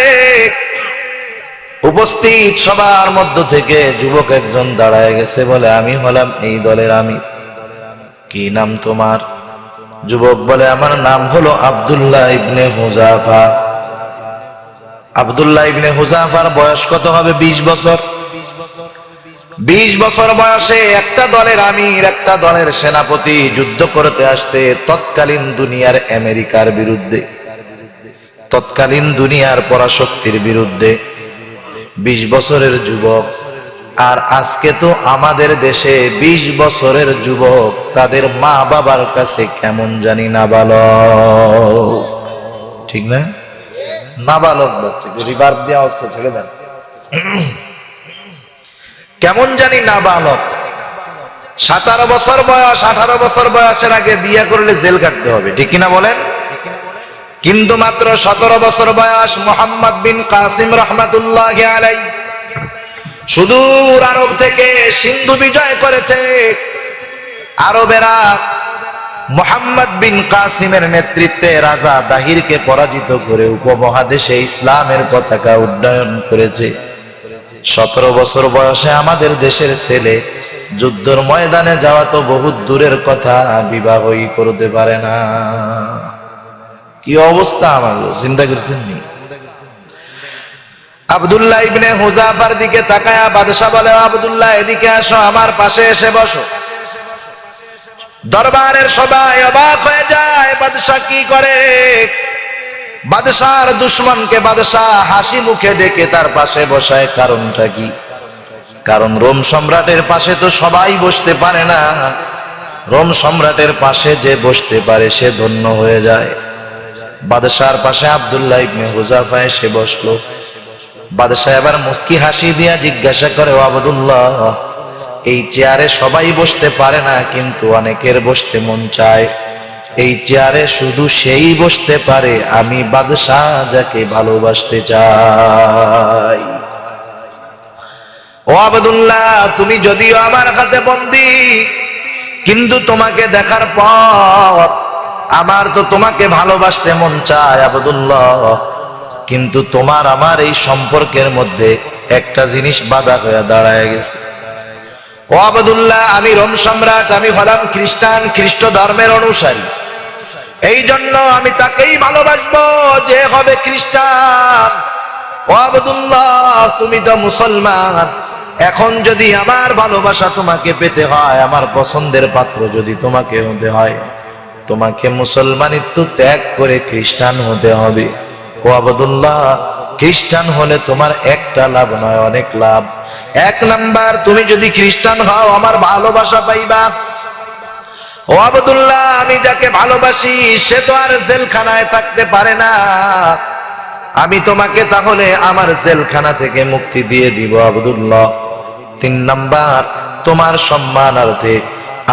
উপস্থিত সবার মধ্য থেকে যুবক একজন দাঁড়ায় গেছে, বলে, আমি হলাম এই দলের আমির। কি নাম তোমার? যুবক বলে, আমার নাম হলো আব্দুল্লাহ ইবনে হুযাফা। আব্দুল্লাহ ইবনে হুযাফার বয়স কত হবে? 20 বছর। 20 বছর বয়সে একটা দলের আমির, একটা দলের সেনাপতি যুদ্ধ করতে আসছে তৎকালীন দুনিয়ার আমেরিকার বিরুদ্ধে, তৎকালীন দুনিয়ার পরাশক্তির বিরুদ্ধে। 20 বছরের যুবক। আর আজকে তো আমাদের দেশে 20 বছরের যুবক তাদের মা বাবার কাছে কেমন জানি নাবালক, ঠিক না? নাবালক বাচ্চা, রিভার্ব দিয়ে আওয়াজটা ছেড়ে দেন, কেমন জানি নাবালক। 17 বছর বয়স, 18 বছর বয়সের আগে বিয়ে করলে জেল কাটতে হবে, ঠিক কিনা বলেন? কিন্তু মাত্র 17 বছর বয়স মুহাম্মদ বিন কাসিম রহমাতুল্লাহি আলাইহি সুদূর আরব থেকে সিন্ধু বিজয় করেছে। আরবেরা মুহাম্মদ বিন কাসিমের নেতৃত্বে রাজা দাহিরকে পরাজিত করে উপমহাদেশে ইসলামের পতাকা উড্ডয়ন করেছে। 17 বছর বয়সে আমাদের দেশের ছেলে যুদ্ধের ময়দানে যাওয়া তো বহুত দূরের কথা, বিবাহই করতে পারে না। কি অবস্থা আমাদের, চিন্তা করছেন নি? আব্দুল্লাহ ইবনে হুযাফার দিকে তাকায়া বাদশা বলে, আব্দুল্লাহ এদিকে আসো, আমার পাশে এসে বসো। দরবারের সবাই অবাক হয়ে যায়, বাদশা কি করে? বাদশার দুশমনকে বাদশা হাসি মুখে ডেকে তার পাশে বসায়। কারণটা কি? কারণ রোম সম্রাটের পাশে তো সবাই বসতে পারে না, রোম সম্রাটের পাশে যে বসতে পারে সে ধন্য হয়ে যায়। বাদশার পাশে আব্দুল্লাহ ইবনে হুযাফা এসে বসলো। বাদশা এবার মুস্কি হাসি দিয়া জিজ্ঞাসা করে, ও আব্দুল্লাহ, এই চেয়ারে সবাই বসতে পারে না, কিন্তু অনেকের বসতে মন চায়। এই চেয়ারে শুধু সেই বসতে পারে আমি বাদশাহ যাকে ভালোবাসতে চাই। ও আব্দুল্লাহ, তুমি যদিও আমার হাতে বন্দী, কিন্তু তোমাকে দেখার পর আমার তো তোমাকে ভালোবাসতে মন চায় আব্দুল্লাহ, কিন্তু তোমার আমার এই সম্পর্কের মধ্যে একটা জিনিস বাধা হয়ে দাঁড়ায় গেছে। ও আব্দুল্লাহ, আমি রোম সম্রাট, আমি হলাম খ্রিস্টান, খ্রিস্ট ধর্মের অনুসারী। এই জন্য আমি তাকেই ভালোবাসবো যে হবে খ্রিস্টান। ও আব্দুল্লাহ, তুমি তো মুসলমান, এখন যদি আমার ভালোবাসা তোমাকে পেতে হয়, আমার পছন্দের পাত্র যদি তোমাকে হতে হয়, তোমাকে মুসলমানিত্ব ত্যাগ করে খ্রিস্টান হতে হবে। ও আব্দুল্লাহ, খ্রিস্টান হলে তোমার একটা লাভ নয়, অনেক লাভ। 1 নাম্বার, তুমি যদি খ্রিস্টান হও আমার ভালোবাসা পাইবা। ও আব্দুল্লাহ, আমি যাকে ভালোবাসি সে তো আর জেলখানায় থাকতে পারে না, আমি তোমাকে তাহলে আমার জেলখানা থেকে মুক্তি দিয়ে দিব আব্দুল্লাহ। 3 নাম্বার, তোমার সম্মানার্থে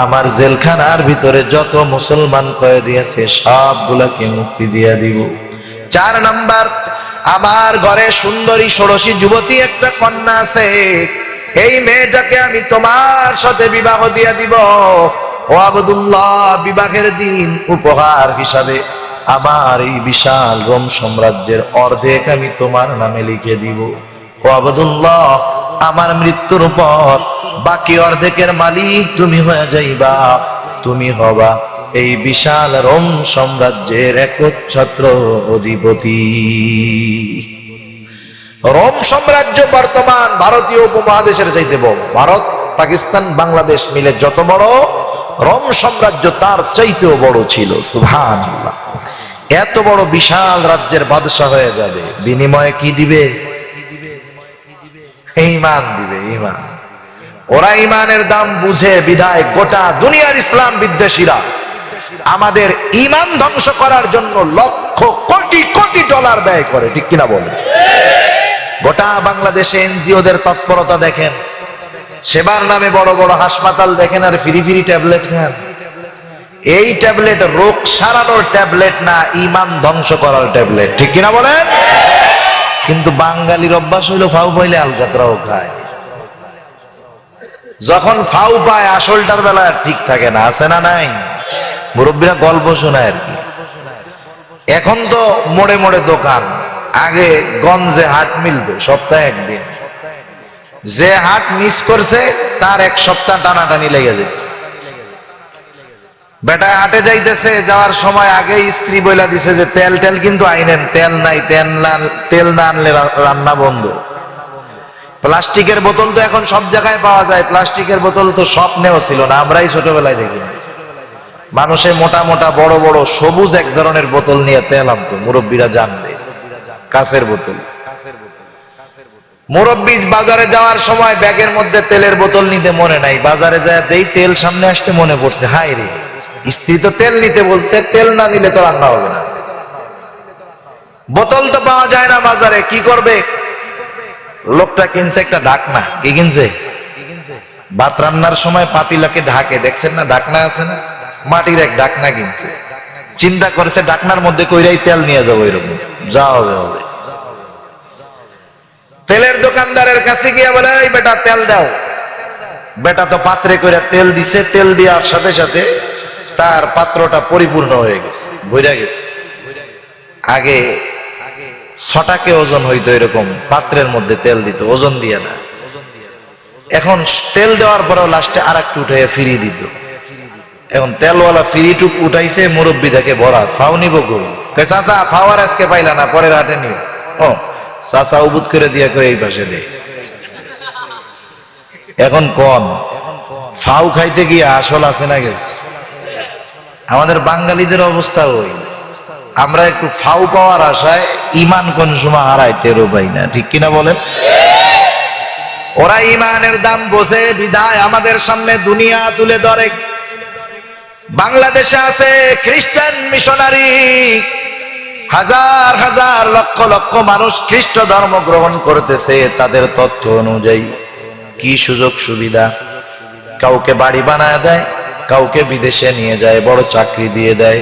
আমার জেলখানার ভিতরে যত মুসলমান কয়েদি আছে সবগুলাকে মুক্তি দিয়ে দিব। 4 নাম্বার, আমার ঘরে সুন্দরী ষোড়শী যুবতী একটা কন্যা আছে, এই মেয়েটাকে আমি তোমার সাথে বিবাহ দিয়ে দিব। ও আব্দুল্লাহ, বিবাহের দিন উপহার হিসাবে আমার এই বিশাল রোম সাম্রাজ্যের অর্ধেক আমি তোমার নামে লিখে দিব। ও আব্দুল্লাহ, আমার মৃত্যুর পর বাকি অর্ধেকের মালিক তুমি হয়ে যাইবা, তুমি হবা এই বিশাল রোম সাম্রাজ্যের একচ্ছত্র অধিপতি। রোম সাম্রাজ্য বর্তমান ভারতীয় উপমহাদেশের চাইতে বড়। ভারত, পাকিস্তান, বাংলাদেশ মিলে যত বড়, রোম সাম্রাজ্য তার চাইতেও বড় ছিল। সুবহানাল্লাহ। এত বড় বিশাল রাজ্যের বাদশা হয়ে যাবে, বিনিময়ে কি দিবে? ঈমান দিবে, ঈমান। ওরা ঈমানের দাম বুঝে বিধায় গোটা দুনিয়ার ইসলাম বিদ্বেষীরা আমাদের ঈমান ধ্বংস করার জন্য লক্ষ কোটি কোটি ডলার ব্যয় করে, ঠিক কিনা বলেন? গোটা বাংলাদেশে এনজিওদের তৎপরতা দেখেন, সেবার নামে বড় বড় হাসপাতাল দেখেন, আর ফ্রি ফ্রি ট্যাবলেট খান। এই ট্যাবলেট রোগ সারানোর ট্যাবলেট না, ঈমান ধ্বংস করার ট্যাবলেট, ঠিক কিনা বলেন? কিন্তু বাঙালির অভ্যাস হইলো ফাউ পাইলে আলকাতরাও খায়। যখন ফাউ পায় আসলটার বেলা ঠিক থাকে না, আছে না নাই? মুরব্বীরা গল্প শোনায় আর কি। এখন তো মোড়ে মোড়ে দোকান, আগে গঞ্জে হাট মিলতো সপ্তাহে একদিন। যে হাট মিস করছে তার 1 সপ্তাহ টানাটানি লেগে যেত। বেটা হাটে যাইতেছে, যাওয়ার সময় আগেই স্ত্রী বইলা দিছে যে তেল টেল কিন্তু আইনেন, তেল নাই, তেল না আনলে রান্না বন্ধ। প্লাস্টিকের বোতল তো এখন সব জায়গায় পাওয়া যায়, প্লাস্টিকের বোতল তো স্বপ্নেও ছিল না, আমরাই ছোটবেলায় দেখি। মানুষে মোটা মোটা বড় বড় সবুজ এক ধরনের বোতল নিয়ে তেল আনতো, মুরব্বীরা জানবে, কাঁচের বোতল। মুরব্বী বাজারে যাওয়ার সময় ব্যাগের মধ্যে তেলের বোতল নিতে মনে নাই, বাজারে যায় দেই তেল সামনে আসতে মনে পড়ছে, হায় রে স্ত্রী তো তেল নিতে বলছে, তেল না নিলে তো রান্না হবে না। বোতল তো পাওয়া যায় না বাজারে, কি করবে? লোকটা কিনছে একটা ঢাকনা। কি কিনছে? ভাত রান্নার সময় পাতিলাকে ঢাকে, দেখছেন না? ঢাকনা আছে না, মাটির এক ঢাকনা কিনছে, চিন্তা করেছে ঢাকনার মধ্যে কইরাই তেল নিয়ে যাবো, এরকম যা হবে হবে। তেলের দোকানদারের কাছে গিয়ে বলে, এই বেটা তেল দাও। বেটা তো পাত্রে করে তেল দিছে, তেল দেওয়ার সাথে সাথে তার পাত্রটা পরিপূর্ণ হয়ে গেছে, ভইরা গেছে। আগে ছটাকে ওজন হইতো, এরকম পাত্রের মধ্যে তেল দিত, ওজন দিয়ে না। এখন তেল দেওয়ার পরেও লাস্টে আর একটু উঠে ফিরি দিত। এখন তেলওয়ালা ফিরিটুক উঠাইছে, মুরব্বী দেখে ভরা, ফাও নিব গো, চাচা ফাওয়ার আজকে পাইলা না, পরের হাটে নিও। ও চাচা উবুত করে দিয়া কই এই পাশে দে। এখন কোন ফাউ খাইতে গিয়ে আসল আছে না গেছে। আমাদের বাঙালিদের অবস্থা ওই, আমরা একটু ফাউ পাওয়ার আশায় ইমান কোন সময় হারাই টেরও পাই না, ঠিক কিনা বলেন? ওরা ইমানের দাম বোঝে বিধায় আমাদের সামনে দুনিয়া তুলে ধরে। বাংলাদেশে আছে খ্রিস্টান মিশনারি, হাজার হাজার লক্ষ লক্ষ মানুষ খ্রিস্ট ধর্ম গ্রহণ করতেছে। তাদের তথ্য অনুযায়ী কি সুযোগ সুবিধা, কাউকে বাড়ি বানায় দেয়, কাউকে বিদেশে নিয়ে যায়, বড় চাকরি দিয়ে দেয়।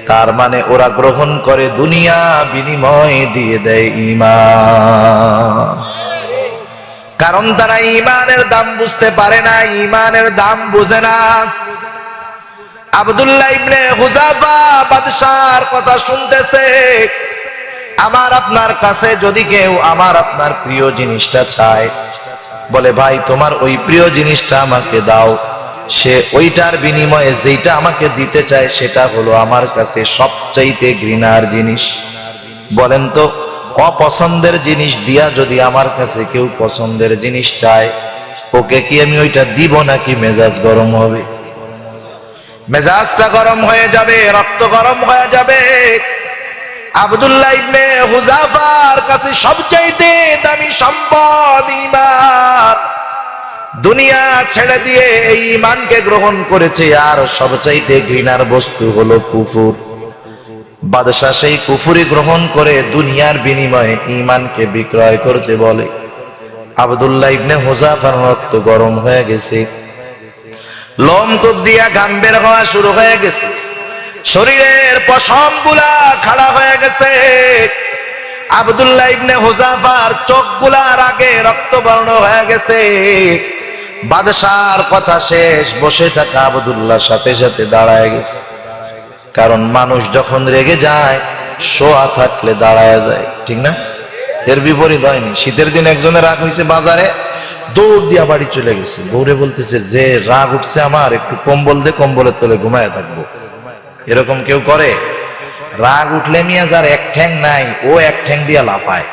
তার মানে ওরা গ্রহণ করে দুনিয়া, বিনিময় দিয়ে দেয় ঈমান। কারণ তারা ঈমানের দাম বুঝতে পারে না, ঈমানের দাম বুঝে না। আব্দুল্লাহ ইবনে হুযাফা বাদশার কথা শুনতেছে। আমার আপনার কাছে যদি কেউ আমার আপনার প্রিয় জিনিসটা চায়, বলে ভাই তোমার ওই প্রিয় জিনিসটা আমাকে দাও, সে ওইটার বিনিময়ে যেটা আমাকে দিতে চায় সেটা হলো আমার কাছে সবচাইতে ঘৃণার জিনিস। বলেন তো, অপছন্দের জিনিস দিয়া যদি আমার কাছে কেউ পছন্দের জিনিস চায়, ওকে কি আমি ওইটা দিব নাকি মেজাজ গরম হবে? মেজাজটা গরম হয়ে যাবে, রক্ত গরম হয়ে যাবে। আব্দুল্লাহ ইবনে হুযাফার কাছে সবচাইতে দামি সম্পদ ঈমান। দুনিয়া ছেড়ে দিয়ে এই ঈমানকে গ্রহণ করেছে। আর সবচাইতে ঘৃণার বস্তু হলো কুফর। বাদশা সেই কুফরি গ্রহণ করে দুনিয়ার বিনিময়ে ঈমানকে বিক্রয় করতে বলে। আব্দুল্লাহ ইবনে হুযাফার রক্ত গরম হয়ে গেছে, লোমকূপ দিয়া ঘাম বের হওয়া শুরু হয়ে গেছে, শরীরের পশম গুলা খাড়া হয়ে গেছে। আব্দুল্লাহ ইবনে হুযাফার চোখগুলার আগে রক্তবর্ণ হয়ে গেছে। বাদশার কথা শেষ, বসে থাকা আব্দুল্লাহ সাথে সাথে দাঁড়ায় গেছে। কারণ মানুষ যখন রেগে যায়, শোয়া থাকলে দাঁড়ায় যায়, ঠিক না? এর বিপরীত হয়নি। শীতের দিন একজনের রাগ হয়েছে, বাজারে দৌড় দিয়া বাড়ি চলে গেছে। বউরে বলতেছে যে রাগ উঠছে আমার, একটু কম্বল দে, কম্বলের তলে ঘুমায় থাকবো। এরকম কেউ করে? রাগ উঠলে মিয়া যার এক ঠ্যাং নাই, ও এক ঠ্যাং দিয়া লাফায়।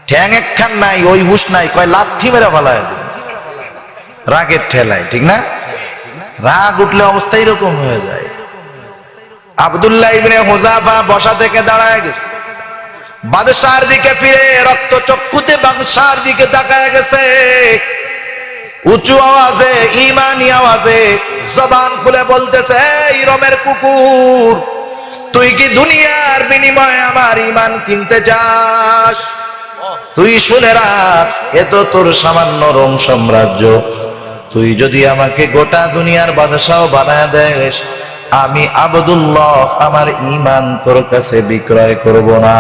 ঠ্যাং একখান নাই, ওই হুশ নাই, কয় লাথি মেরে ফালায় দেব রাগের ঠেলায়, ঠিক না? রাগ উঠলে অবস্থা এরকম হয়ে যায়। আব্দুল্লাহ ইবনে হুযাফা বসা থেকে দাঁড়ায় গেছে, বাদশার দিকে ফিরে রক্ত চক্ষুতে বাদশার দিকে তাকায় গেছে। উঁচু আওয়াজে, ঈমানি আওয়াজে জবান খুলে বলতেছে, এই রোমের কুকুর, তুই কি দুনিয়ার বিনিময়ে আমার ঈমান কিনতে চাস? তুই শুনে রাখ, এ তো তোর সামান্য রোম সাম্রাজ্য। তুই যদি আমাকে গোটা দুনিয়ার বাদশাহ বানায় দেস, আমি আব্দুল্লাহ আমার ঈমান তোর কাছে বিক্রয় করব না।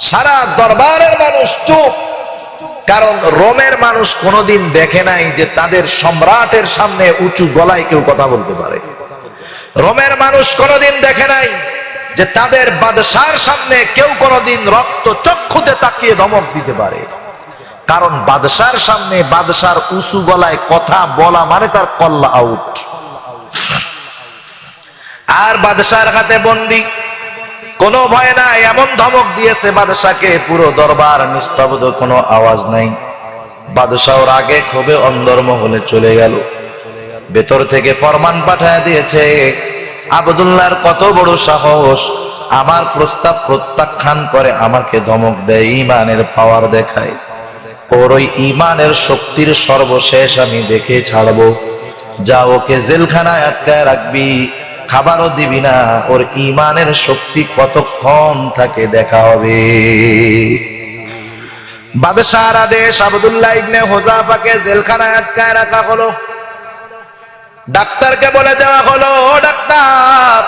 সারা দরবারের মানুষ চুপ, কারণ রোমের মানুষ কোনোদিন দেখে নাই যে তাদের সম্রাটের সামনে উঁচু গলায় কেউ কথা বলতে পারে। রোমের মানুষ কোনোদিন দেখে নাই যে তাদের বাদশার সামনে কেউ কোনোদিন রক্ত চক্ষুতে তাকিয়ে ধমক দিতে পারে। কারণ বাদশার সামনে বাদশার উঁচু গলায় কথা বলা মানে তার কল্লা আউট। আর বাদশার হাতে বন্দী, কোনো ভয় নাই, এমন ধমক দিয়েছে বাদশাকে, পুরো দরবার নিস্তব্ধ, কোনো আওয়াজ নাই। বাদশাহ রাগে ক্ষোভে অন্দরমহলে চলে গেল। ভেতর থেকে ফরমান পাঠায় দিয়েছে, আব্দুল্লাহর কত বড় সাহস, আমার প্রস্তাব প্রত্যাখ্যান করে আমাকে ধমক দেয়, ঈমানের পাওয়ার দেখায়। ওর ওই ঈমানের শক্তির সর্বশেষ আমি দেখে ছাড়বো। যা ওকে জেলখানায় আটকায় রাখবি, খাবারও দিবি না, ওর ঈমানের শক্তি কতক্ষণ থাকে দেখা হবে। বাদশাহর আদেশ, আব্দুল্লাহ ইবনে হুযাফাকে জেলখানায় আটকায় রাখা হলো। ডাক্তারকে বলে দেওয়া হলো, ও ডাক্তার,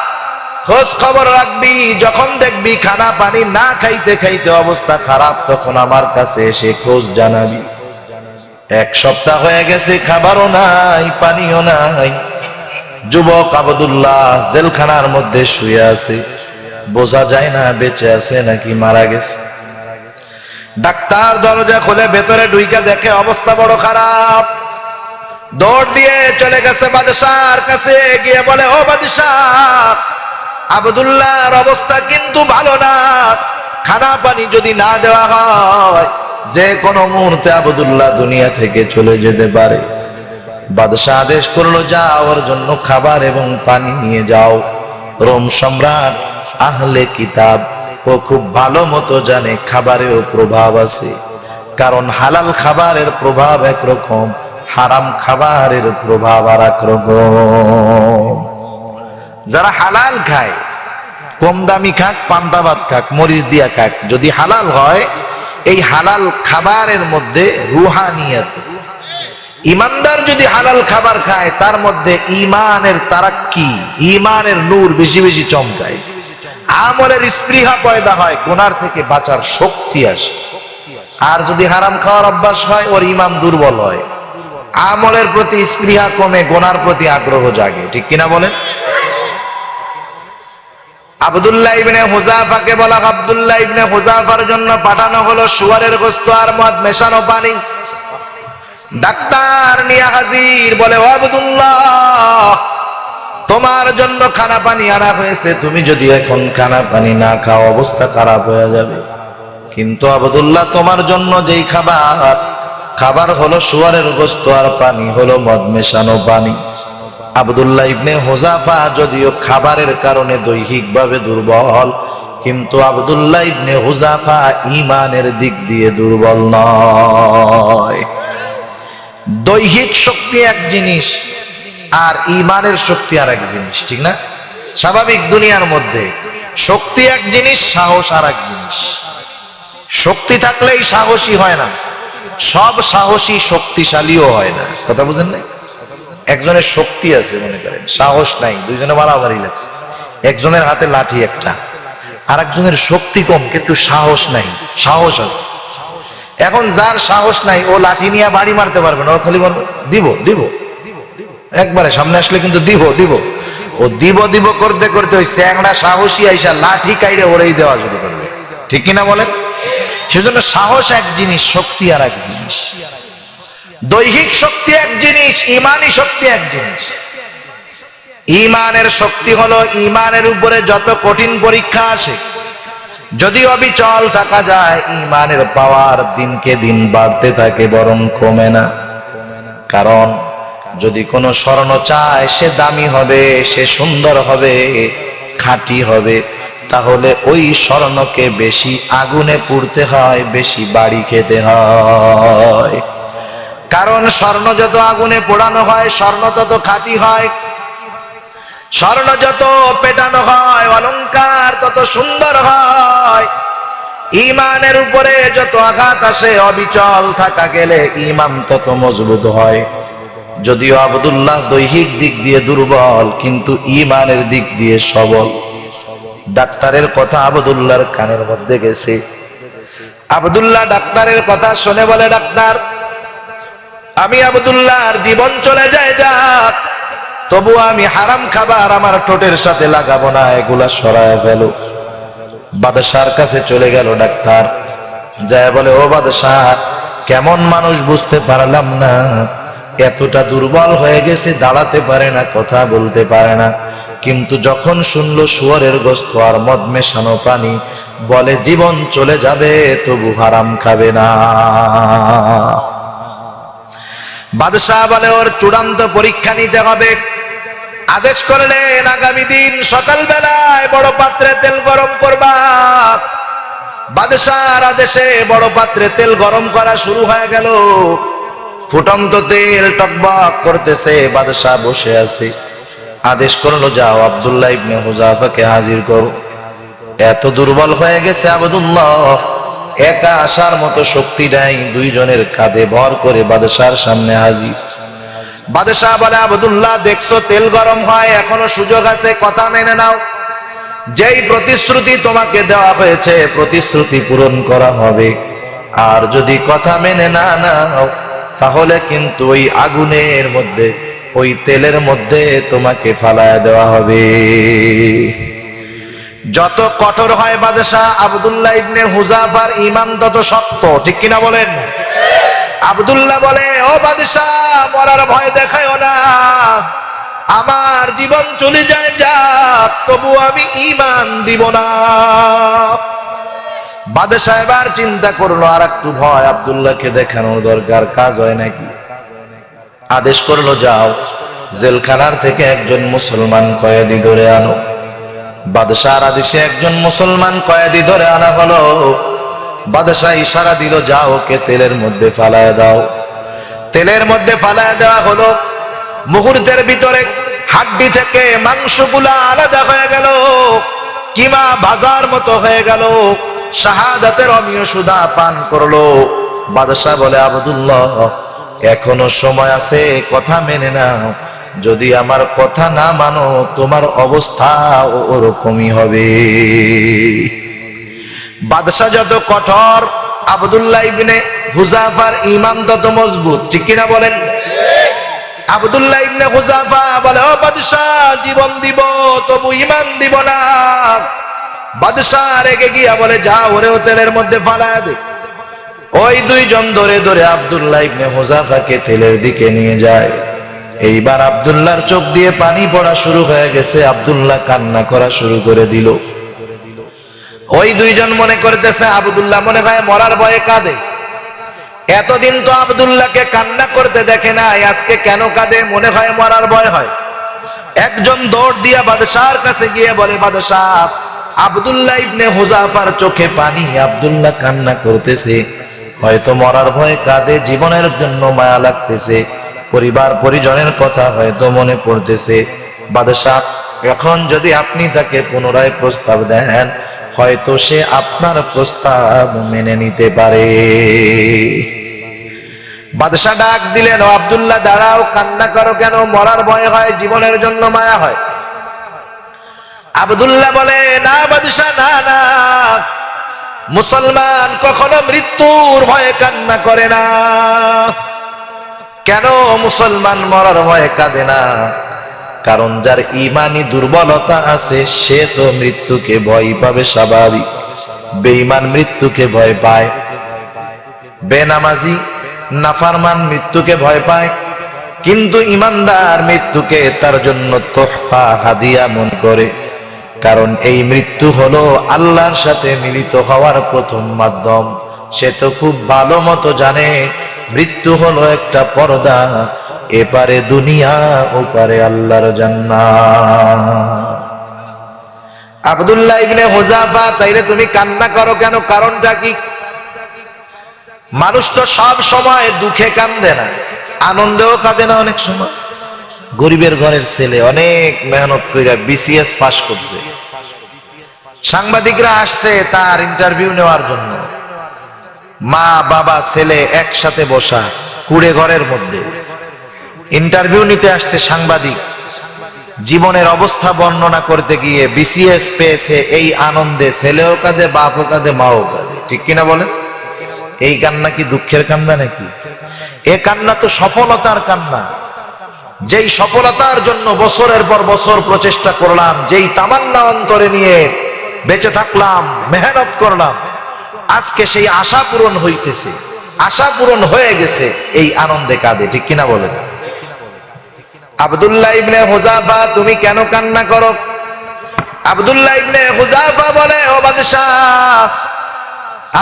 খোঁজ খবর রাখবি, যখন দেখবি খানা পানি না খাইতে খাইতে অবস্থা খারাপ, তখন আমার কাছে এসে খোঁজ জানাবি। 1 সপ্তাহ হয়ে গেছে, খাবারও নাই, পানিও নাই। যুবক আব্দুল্লাহ জেলখানার মধ্যে শুয়ে আছে, বোঝা যায় না বেঁচে আছে নাকি মারা গেছে। ডাক্তার দরজা খুলে ভেতরে ঢুইকা দেখে অবস্থা বড় খারাপ। দৌড় দিয়ে চলে গেছে বাদশাহর কাছে, গিয়ে বলে, ও বাদশাহ, আব্দুল্লাহর অবস্থা কিন্তু ভালো না, খানা পানি যদি না দেওয়া হয় যে কোনো মুহূর্তে আব্দুল্লাহ দুনিয়া থেকে চলে যেতে পারে। বাদশাহ আদেশ করলো, যাও ওর জন্য খাবার এবং পানি নিয়ে যাও। রোম সম্রাট আহলে কিতাব ও খুব ভালো মতো জানে খাবারেও প্রভাব আছে, কারণ হালাল খাবারের প্রভাব একরকম, হারাম খাবারের প্রভাব আর এক রকম। যারা হালাল খায়, কম দামি খাক, পান্তা ভাত খাক, মরিচ দিয়া খাক, যদি হালাল হয়, এই হালাল খাবারের মধ্যে রুহানিয়াত আছে। ইমানদার যদি হালাল খাবার খায়, তার মধ্যে ইমানের তারাক্কি, ইমানের নূর বেশি বেশি চমকায়, আমলের স্পৃহা পয়দা হয়, গুনার থেকে বাঁচার শক্তি আসে। আর যদি হারাম খাওয়ার অভ্যাস হয়, ওর ইমান দুর্বল হয়, আমলের প্রতি স্পৃহা কমে, গুনার প্রতি আগ্রহ জাগে। ঠিক কিনা বলেন? আব্দুল্লাহ ইবনে হুযাফাকে বলা, আব্দুল্লাহ ইবনে হুযাফার জন্য পাঠানো হলো শুয়ারের গোশত আর মদ মেশানো পানি। ডাক্তার নিয়ে হাজির, বলে, ও আব্দুল্লাহ, তোমার জন্য খানা পানি আনা হয়েছে, তুমি যদি এখন খানা পানি না খাও অবস্থা খারাপ হয়ে যাবে। কিন্তু আব্দুল্লাহ, তোমার জন্য যেই খাবার হলো শুয়ারের গোশত আর পানি হলো মদ মেশানো পানি। আব্দুল্লাহ ইবনে হুযাফা যদিও খাবারের কারণে দৈহিকভাবে দুর্বল, কিন্তু আব্দুল্লাহ ইবনে হুযাফা ঈমানের দিক দিয়ে দুর্বল নয়। দৈহিক শক্তি এক জিনিস, আর ঈমানের শক্তি আর এক জিনিস, ঠিক না? স্বাভাবিক দুনিয়ার মধ্যে শক্তি এক জিনিস, সাহস আর এক জিনিস। শক্তি থাকলেই সাহসী হয় না, সব সাহসী শক্তিশালীও হয় না। কথা বুঝেন নাই? একজনের শক্তি আছে মনে করেন, সাহস নাই, দুইজনে মারামারি লাগছে, একজনের হাতে লাঠি একটা, আর একজনের শক্তি কম কিন্তু সাহস নাই, সাহস আছে। এখন যার সাহস নাই, ও লাঠি নিয়ে বাড়ি মারতে পারবে না, ও খালি বলবে দিব দিব, একবারে সামনে আসলে কিন্তু দিব দিব। ও দিব দিব করতে করতে ওই চ্যাংড়া সাহসী আইসা লাঠি কাইড়ে ওরেই দেওয়া শুরু করবে। ঠিক কিনা বলেন? সেজন্য সাহস এক জিনিস, শক্তি আর এক জিনিস। দৈহিক শক্তি এক জিনিস, ইমানি শক্তি এক জিনিস। ইমানের শক্তি হলো, ইমানের উপরে যত কঠিন পরীক্ষা আসে, যদি অবিচল থাকা যায়, ইমানের পাওয়ার দিনকে দিন বাড়তে থাকে, বরং কমে না। কারণ যদি কোনো স্বর্ণ চায়, সে দামি হবে, সে সুন্দর হবে, খাঁটি হবে, তাহলে ওই স্বর্ণকে বেশি আগুনে পুড়তে হয়, বেশি বাড়ি খেতে হয়। কারণ স্বর্ণ যত আগুনে পোড়ানো হয়, স্বর্ণ তত খাঁটি হয়। স্বর্ণ যত পেটানো হয়, অলংকার তত সুন্দর হয়। ইমানের উপরে যত আঘাত আসে, অবিচল থাকা গেলে ইমান তত মজবুত হয়। যদিও আব্দুল্লাহ দৈহিক দিক দিয়ে দুর্বল, কিন্তু ইমানের দিক দিয়ে সবল। ডাক্তারের কথা আব্দুল্লাহর কানের মধ্যে গেছে। আব্দুল্লাহ ডাক্তারের কথা শুনে বলে, ডাক্তার, আমি আব্দুল্লাহর জীবন চলে যায় যাক, তবু আমি হারাম খাবার আমার ঠোঁটের সাথে লাগাবো না, এগুলা সরায় ফেলো। বাদশার কাছে চলে গেল ডাক্তার, যায় বলে, ও বাদশাহ, কেমন মানুষ বুঝতে পারলাম না, এতটা দুর্বল হয়ে গেছে, দাঁড়াতে পারে না, কথা বলতে পারে না, কিন্তু যখন শুনলো শুয়োরের গোশত আর মদ মেশানো পানি, বলে জীবন চলে যাবে তবু হারাম খাবে না। বাদশাহ বলে, ওর চূড়ান্ত পরীক্ষা নিতে হবে। আদেশ করলেন, আগামী দিন সকাল বেলায় বড় পাত্রে তেল গরম করবা। বাদশাহর আদেশে বড় পাত্রে তেল গরম করা শুরু হয়ে গেল। ফুটন্ত তেল টকবক করতেছে, বাদশাহ বসে আছে। আদেশ করলো, যাও আব্দুল্লাহ ইবনে হুযাফাকে হাজির করো। এত দুর্বল হয়ে গেছে আব্দুল্লাহ, একা আসার মতো শক্তি নাই, দুইজনের কাঁধে ভর করে বাদশার সামনে হাজির। বাদশাহ বলে, আব্দুল্লাহ দেখছো তেল গরম হয়, এখনো সুযোগ আছে, কথা মেনে নাও। যেই প্রতিশ্রুতি তোমাকে দেওয়া হয়েছে প্রতিশ্রুতি পূরণ করা হবে, আর যদি কথা মেনে না নাও তাহলে কিন্তু ওই আগুনের মধ্যে, ওই তেলের মধ্যে তোমাকে ফালায়া দেওয়া হবে। যত কঠোর হয় বাদশাহ, আব্দুল্লাহ ইবনে হুযাফার ঈমান তত শক্ত, ঠিক কিনা বলেন? আব্দুল্লাহ বলে, ও বাদশাহ মরার ভয় দেখায়ও না, আমার জীবন চলে যায় যাক, তবু আমি ঈমান দিব না। বাদশাহ এবার চিন্তা করলো আর একটু ভয় আব্দুল্লাহকে দেখানোর দরকার, কাজ হয় নাকি। আদেশ করলো, যাও জেলখানার থেকে একজন মুসলমান কয়েদি ধরে আনো। বাদশাহর আদেশে একজন মুসলমান কয়েদি ধরে আনা হলো। বাদশাহ ইশারা দিল, যাও ওকে তেলের মধ্যে ফালায় দাও। তেলের মধ্যে ফালায় দেওয়া হলো। মুহূর্তের ভিতরে হাড্ডি থেকে মাংসগুলা আলাদা হয়ে গেল, কিমা ভাজার মতো হয়ে গেল। শাহাদাতের অমীয় সুধা পান করলো। বাদশাহ বলে, আব্দুল্লাহ এখনো সময় আছে, কথা মেনে নাও, যদি আমার কথা না মানো তোমার অবস্থা ওরকমই হবে। বাদশাহ যত কঠোর, আব্দুল্লাহ ইবনে হুযাফার ঈমান তত মজবুত, ঠিক কিনা বলেন? আব্দুল্লাহ ইবনে হুযাফা বলে, ও বাদশাহ জীবন দিব তবু ঈমান দিব না। বাদশাহ রেগে গিয়া বলে, যা ওরে তেলের মধ্যে ফালায়া দে। ওই দুইজন ধরে ধরে আব্দুল্লাহ ইবনে হুযাফাকে তেলের দিকে নিয়ে যায়। এইবার আব্দুল্লাহর চোখ দিয়ে পানি পড়া শুরু হয়ে গেছে, আব্দুল্লাহ কান্না করা শুরু করে দিল। ওই দুইজন মনে করতেছে আব্দুল্লাহ মনে হয় মরার ভয়ে কাঁদে। এতদিন তো আব্দুল্লাহকে কান্না করতে দেখে নাই, আজকে কেন কাঁদে? মনে হয় মরার ভয় হয়। একজন দৌড় দিয়া বাদশাহর কাছে গিয়ে বলে, বাদশাহ আব্দুল্লাহ ইবনে হুযাফার চোখে পানি, আব্দুল্লাহ কান্না করতেছে, হয়তো মরার ভয়ে কাঁদে, জীবনের জন্য মায়া লাগতেছে, পরিবার পরিজনের কথা হয়তো মনে পড়তেছে। বাদশাহ এখন যদি আপনি তাকে পুনরায় প্রস্তাব দেন, হয়তো সে আপনার প্রস্তাব মেনে নিতে পারে। বাদশাহ ডাক দিলেন, ও আব্দুল্লাহ দাঁড়াও, কান্না করো কেন? মরার ভয় হয়, জীবনের জন্য মায়া হয়। আব্দুল্লাহ বলে, না বাদশাহ না না, মুসলমান কখনো মৃত্যুর ভয়ে কান্না করে না। কেন মুসলমান মরার ভয়ে কাঁদে না? কারণ যার ঈমানি দুর্বলতা আছে সে তো মৃত্যুকে ভয় পাবে, স্বাভাবিক। বেঈমান মৃত্যুকে ভয় পায়, বেনামাজি নাফরমান মৃত্যুকে ভয় পায়, কিন্তু ঈমানদার মৃত্যুকে তার জন্য তোহফা হাদিয়া মনে করে। কারণ এই মৃত্যু হলো আল্লাহর সাথে মিলিত হওয়ার প্রথম মাধ্যম। সে তো খুব ভালো মতো জানে মৃত্যু হলো একটা পর্দা, এপারে দুনিয়া ওপারে আল্লাহর জান্নাত। আব্দুল্লাহ ইবনে হুযাফা, তাইলে তুমি কান্না করো কেন? কারণটা কি? মানুষ তো সব সময় দুঃখে কান্দে না, আনন্দেও কাঁদে না। অনেক সময় গরিবের ঘরের ছেলে অনেক মেহনত করে বিসিএস পাস করছে, সাংবাদিকরা আসছে তার ইন্টারভিউ নেওয়ার জন্য, মা বাবা ছেলে একসাথে বসা কুড়ে ঘরের মধ্যে ইন্টারভিউ নিতে আসছে সাংবাদিক। জীবনের অবস্থা বর্ণনা করতে গিয়ে বিসিএস পেয়েছে, এই আনন্দে ছেলেও কাঁদে, বাপও কাঁদে, মাও কাঁদে, ঠিক কিনা বলেন? এই কান্না কি দুঃখের কান্না নাকি? এ কান্না তো সফলতার কান্না। যেই সফলতার জন্য বছরের পর বছর প্রচেষ্টা করলাম, যেই তামান্না অন্তরে নিয়ে বেঁচে থাকলাম, মেহনত করলাম, আজকে সেই আশা পূরণ হইতেছে, আশা পূরণ হয়ে গেছে, এই আনন্দে কাঁদে, ঠিক কিনা বলেন? আব্দুল্লাহ ইবনে হুযাফা, তুমি কেন কান্না করো? আব্দুল্লাহ ইবনে হুযাফা বলে, ও বাদশাহ,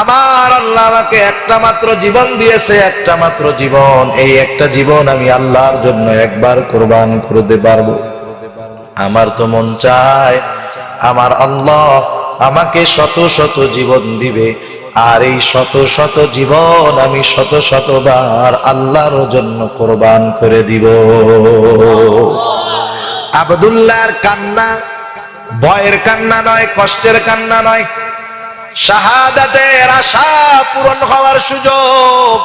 আমার আল্লাহ আমাকে একটা মাত্র জীবন দিয়েছে, একটা মাত্র জীবন। এই একটা জীবন আমি আল্লাহর জন্য একবার কুরবান করতে পারবো। আমার তো মন চায় আমার আল্লাহ আমাকে শত শত জীবন দিবে, আর এই শত শত জীবন আমি শত শতবার আল্লাহর জন্য কুরবান করে দিব। আব্দুল্লাহর কান্না ভয়ের কান্না নয়, কষ্টের কান্না নয়, শাহাদাতের আশা পূরণ হওয়ার সুযোগ।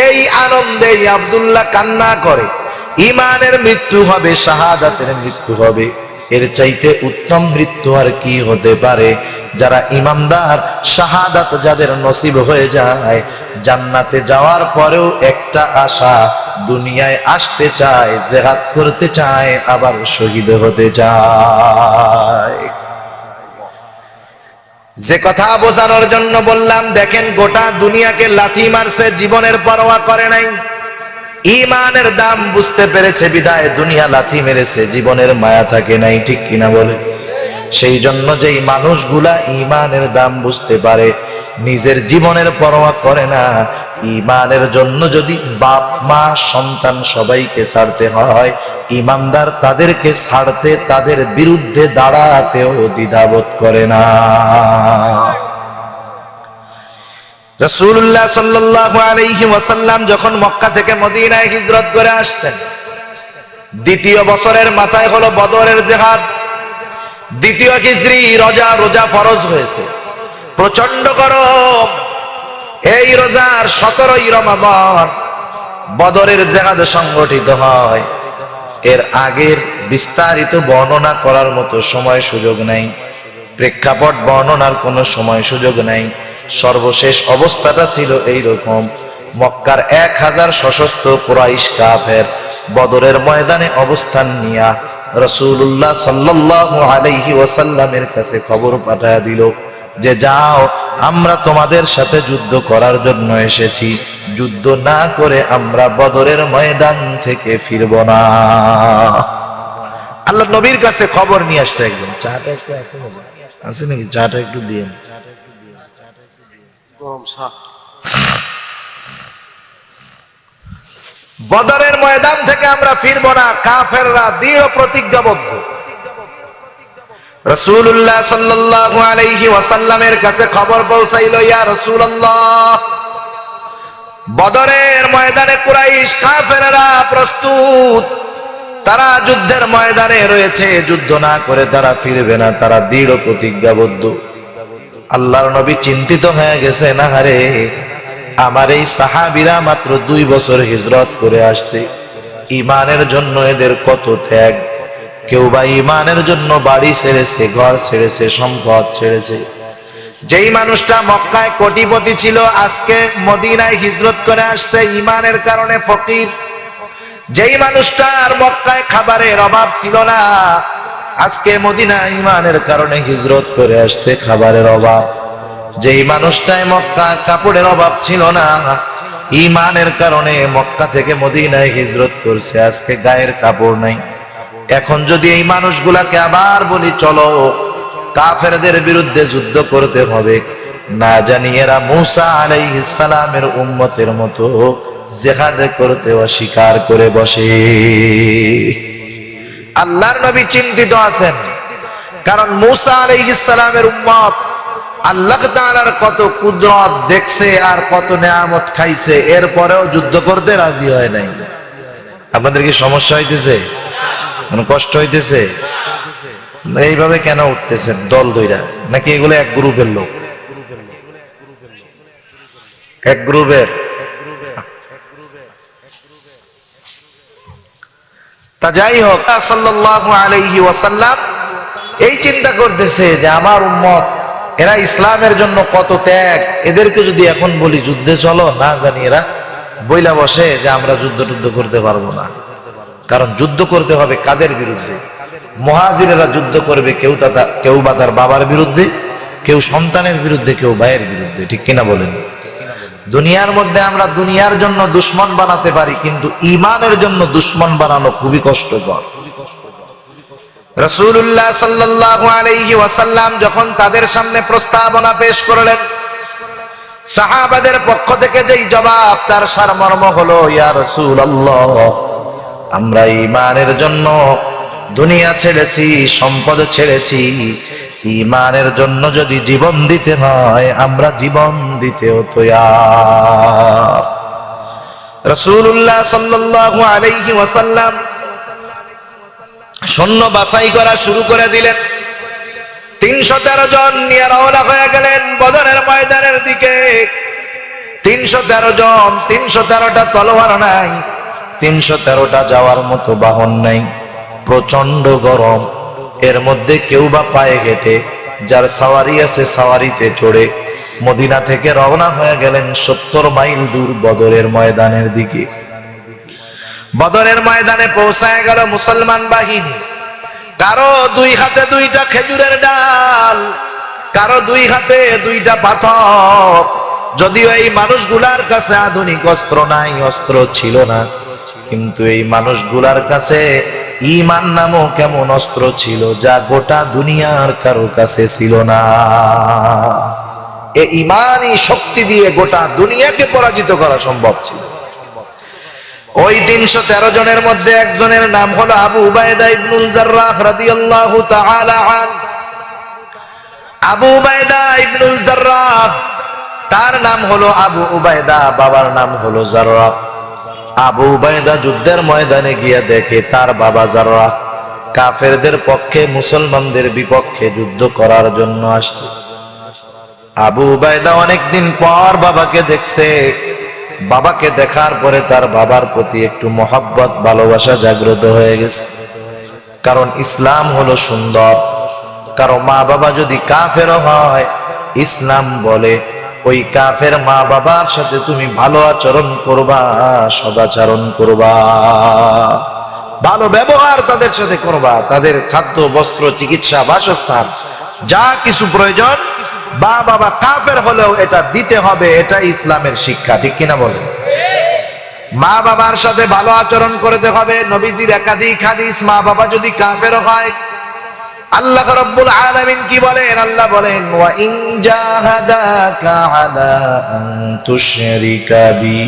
এই আনন্দে আব্দুল্লাহ কান্না করে, ঈমানের মৃত্যু হবে, শাহাদাতের মৃত্যু হবে, এর চাইতে উত্তম মৃত্যু আর কি হতে পারে? যারা ইমানদার, শাহাদাত যাদের নসিব হয়ে যায়, জান্নাতে যাওয়ার পরেও একটা আশা, দুনিয়ায় আসতে চায়, জিহাদ করতে চায়, আবার শহীদ হতে চায়। যে কথা বোঝানোর জন্য বললাম, দেখেন গোটা দুনিয়াকে লাথি মারছে, জীবনের পরোয়া করে নাই। ঈমানের দাম বুঝতে পেরেছে বিধায় দুনিয়া লাথি মেরেছে, জীবনের মায়া থাকে নাই, ঠিক কিনা বলে? সেই জন্য যেই মানুষগুলা ঈমানের দাম বুঝতে পারে, নিজের জীবনের পরোয়া করে না, ঈমানের জন্য যদি বাপ মা সন্তান সবাইকে ছাড়তে হয়, ঈমানদার তাদেরকে ছাড়তে, তাদের বিরুদ্ধে দাঁড়াতেও দ্বিধাবোধ করে না। রাসূলুল্লাহ সাল্লাল্লাহু আলাইহি ওয়াসাল্লাম যখন মক্কা থেকে মদিনায় হিজরত করে আসছেন, দ্বিতীয় বছরের মাথায় হলো বদরের জিহাদ। দ্বিতীয় হিজরি রোজা ফরজ হয়েছে, প্রচন্ড গরম। এই রোজার 17ই রমাদান বদরের জিহাদ সংগঠিত হয়। এর আগের বিস্তারিত বর্ণনা করার মতো সময় সুযোগ নাই, প্রেক্ষাপট বর্ণনার কোনো সময় সুযোগ নাই। সর্বশেষ অবস্থাটা ছিল এইরকম, মক্কার 1000 সশস্ত্র কুরাইশ কাফের বদরের ময়দানে অবস্থান নিয়া রাসূলুল্লাহ সাল্লাল্লাহু আলাইহি ওয়াসাল্লামের কাছে খবর পাঠায় দিল যে যাও, আমরা তোমাদের সাথে যুদ্ধ করার জন্য এসেছি, যুদ্ধ না করে আমরা বদরের ময়দান থেকে ফিরব না। আল্লাহ নবীর কাছে খবর নিয়ে আসছে একজন। চাটা একটু আছে নাকি? চাটা একটু দিন। বদরের ময়দান থেকে আমরা ফিরব না, কাফেররা দৃঢ় প্রতিজ্ঞাবদ্ধ। রাসূলুল্লাহ সাল্লাল্লাহু আলাইহি ওয়াসাল্লামের কাছে খবর পৌঁছাইল, ইয়া রাসূলুল্লাহ, বদরের ময়দানে কুরাইশ কাফেররা প্রস্তুত, তারা যুদ্ধের ময়দানে রয়েছে, যুদ্ধ না করে তারা ফিরবে না, তারা দৃঢ় প্রতিজ্ঞাবদ্ধ। আল্লাহর নবী চিন্তিত হয়ে গেছে, না হারে, আমার এই সাহাবীরা মাত্র 2 বছর হিজরত করে আসছে, ঈমানের জন্য এদের কত ত্যাগ। কেউ বা ঈমানের জন্য বাড়ি ছেড়েছে, ঘর ছেড়েছে, সম্পদ ছেড়েছে। যেই মানুষটা মক্কায় কোটিপতি ছিল, আজকে মদিনায় হিজরত করে আসছে ঈমানের কারণে ফকির। যেই মানুষটার মক্কায় খাবারের অভাব ছিল না, আজকে মদিনায় ঈমানের কারণে হিজরত করে আসছে খাবারের অভাব। যেই মানুষটায় মক্কা কাপড়ের অভাব ছিল না, ঈমানের কারণে মক্কা থেকে মদিনায় হিজরত করছে, আজকে গায়ের কাপড় নাই। এখন যদি এই মানুষগুলাকে আবার বলি চলো কাফেরদের বিরুদ্ধে যুদ্ধ করতে হবে, না জানি এরা মূসা আলাইহিস সালামের উম্মতের মতো জিহাদ করতে অস্বীকার করে বসে। আল্লাহর নবী চিন্তিত আছেন, কারণ মূসা আলাইহিস সালামের উম্মত আল্লাহ তাআলার কত কুদরত দেখছে আর কত নেয়ামত খাইছে, এরপরেও যুদ্ধ করতে রাজি হয় নাই। আপনাদের কি সমস্যা হইতেছে? কষ্ট হইতেছে? এইভাবে কেন উঠতেছেন দল দইরা? নাকি এগুলো এক গ্রুপের লোক? এক গ্রুপের? তা যাই হোক, সাল্লাল্লাহু আলাইহি ওয়াসাল্লাম এই চিন্তা করতেছে যে আমার উম্মত, এরা ইসলামের জন্য কত ত্যাগ, এদেরকে যদি এখন বলি যুদ্ধে চলো, না জানি এরা বইলা বসে যে আমরা যুদ্ধ করতে পারবো না। কারণ যুদ্ধ করতে হবে কাদের বিরুদ্ধে? মুহাজিরেরা যুদ্ধ করবে, কেউ বা তার বাবার বিরুদ্ধে, কেউ সন্তানের বিরুদ্ধে, কেউ ভাইয়ের বিরুদ্ধে, ঠিক কিনা বলেন? দুনিয়ার মধ্যে আমরা দুনিয়ার জন্য দুশ্মন বানাতে পারি, কিন্তু ঈমানের জন্য দুশ্মন বানানো খুবই কষ্টকর। রাসূলুল্লাহ সাল্লাল্লাহু আলাইহি ওয়াসাল্লাম যখন তাদের সামনে প্রস্তাবনা পেশ করলেন, সাহাবাদের পক্ষ থেকে যেই জবাব, তার সারমর্ম হলো, ইয়া রাসূলুল্লাহ, আমরা ঈমানের জন্য দুনিয়া ছেড়েছি, সম্পদ ছেড়েছি, ঈমানের জন্য যদি জীবন দিতে হয় আমরা জীবন দিতেও তৈয়ার। রাসূলুল্লাহ সাল্লাল্লাহু আলাইহি ওয়াসাল্লাম সৈন্য বাছাই করা শুরু করে দিলেন। 313 জন নিয়ে রওনা হয়ে গেলেন বদরের ময়দানের দিকে। 313 জন, 313টা তলোয়ার নাই, 313টা যাওয়ার মতো বাহন নাই, প্রচন্ড গরম। এর মধ্যে কেউ বা পায়ে হেঁটে, যার সাওয়ারি আছে সাওয়ারিতে চড়ে মদিনা থেকে রওনা হয়ে গেলেন 70 মাইল দূর বদরের ময়দানের দিকে। বদরের ময়দানে পৌঁছায় গেল মুসলমান বাহিনী। কারো 2 হাতে 2টা খেজুরের ডাল, কারো 2 হাতে 2টা পাথর। যদিও এই মানুষগুলার কাছে আধুনিক অস্ত্র নাই, অস্ত্র ছিল না, কিন্তু এই মানুষগুলার কাছে ঈমান নামক কেমন অস্ত্র ছিল যা গোটা দুনিয়ার কারো কাছে ছিল না। এই ঈমানি শক্তি দিয়ে গোটা দুনিয়াকে পরাজিত করা সম্ভব ছিল। ওই 313 জনের মধ্যে একজনের নাম হলো আবু উবাইদা ইবনুল জাররাহ রাদিয়াল্লাহু তাআলা আন। আবু উবাইদা ইবনুল জাররাহ, তার নাম হলো আবু উবাইদা, বাবার নাম হলো জাররাহ। আবু উবাইদা যুদ্ধের ময়দানে গিয়ে দেখে তার বাবা জাররাহ কাফেরদের পক্ষে মুসলমানদের বিপক্ষে যুদ্ধ করার জন্য আসছে। আবু উবাইদা অনেকদিন পর বাবাকে দেখছে। বাবাকে দেখার পরে তার বাবার প্রতি একটু মহব্বত, ভালোবাসা জাগ্রত হয়ে গেছে। কারণ ইসলাম হলো সুন্দর। কারো মা বাবা যদি কাফের হয়, ইসলাম বলে ওই কাফের মা বাবার সাথে তুমি ভালো আচরণ করবা, সদাচরণ করবা, ভালো ব্যবহার তাদের সাথে করবা। তাদের খাদ্য, বস্ত্র, চিকিৎসা, বাসস্থান যা কিছু প্রয়োজন, মা বাবা কাফের হলেও এটা দিতে হবে। এটা ইসলামের শিক্ষা, ঠিক কিনা বলেন? মা বাবার সাথে ভালো আচরণ করতে হবে। নবীজির একাধিক হাদিস, মা বাবা যদি কাফের হয়, আল্লাহ রাব্বুল আলামিন কি বলেন? আল্লাহ বলেন, ওয়া ইন জাহাদাকা আলা আন তুশরিকা বি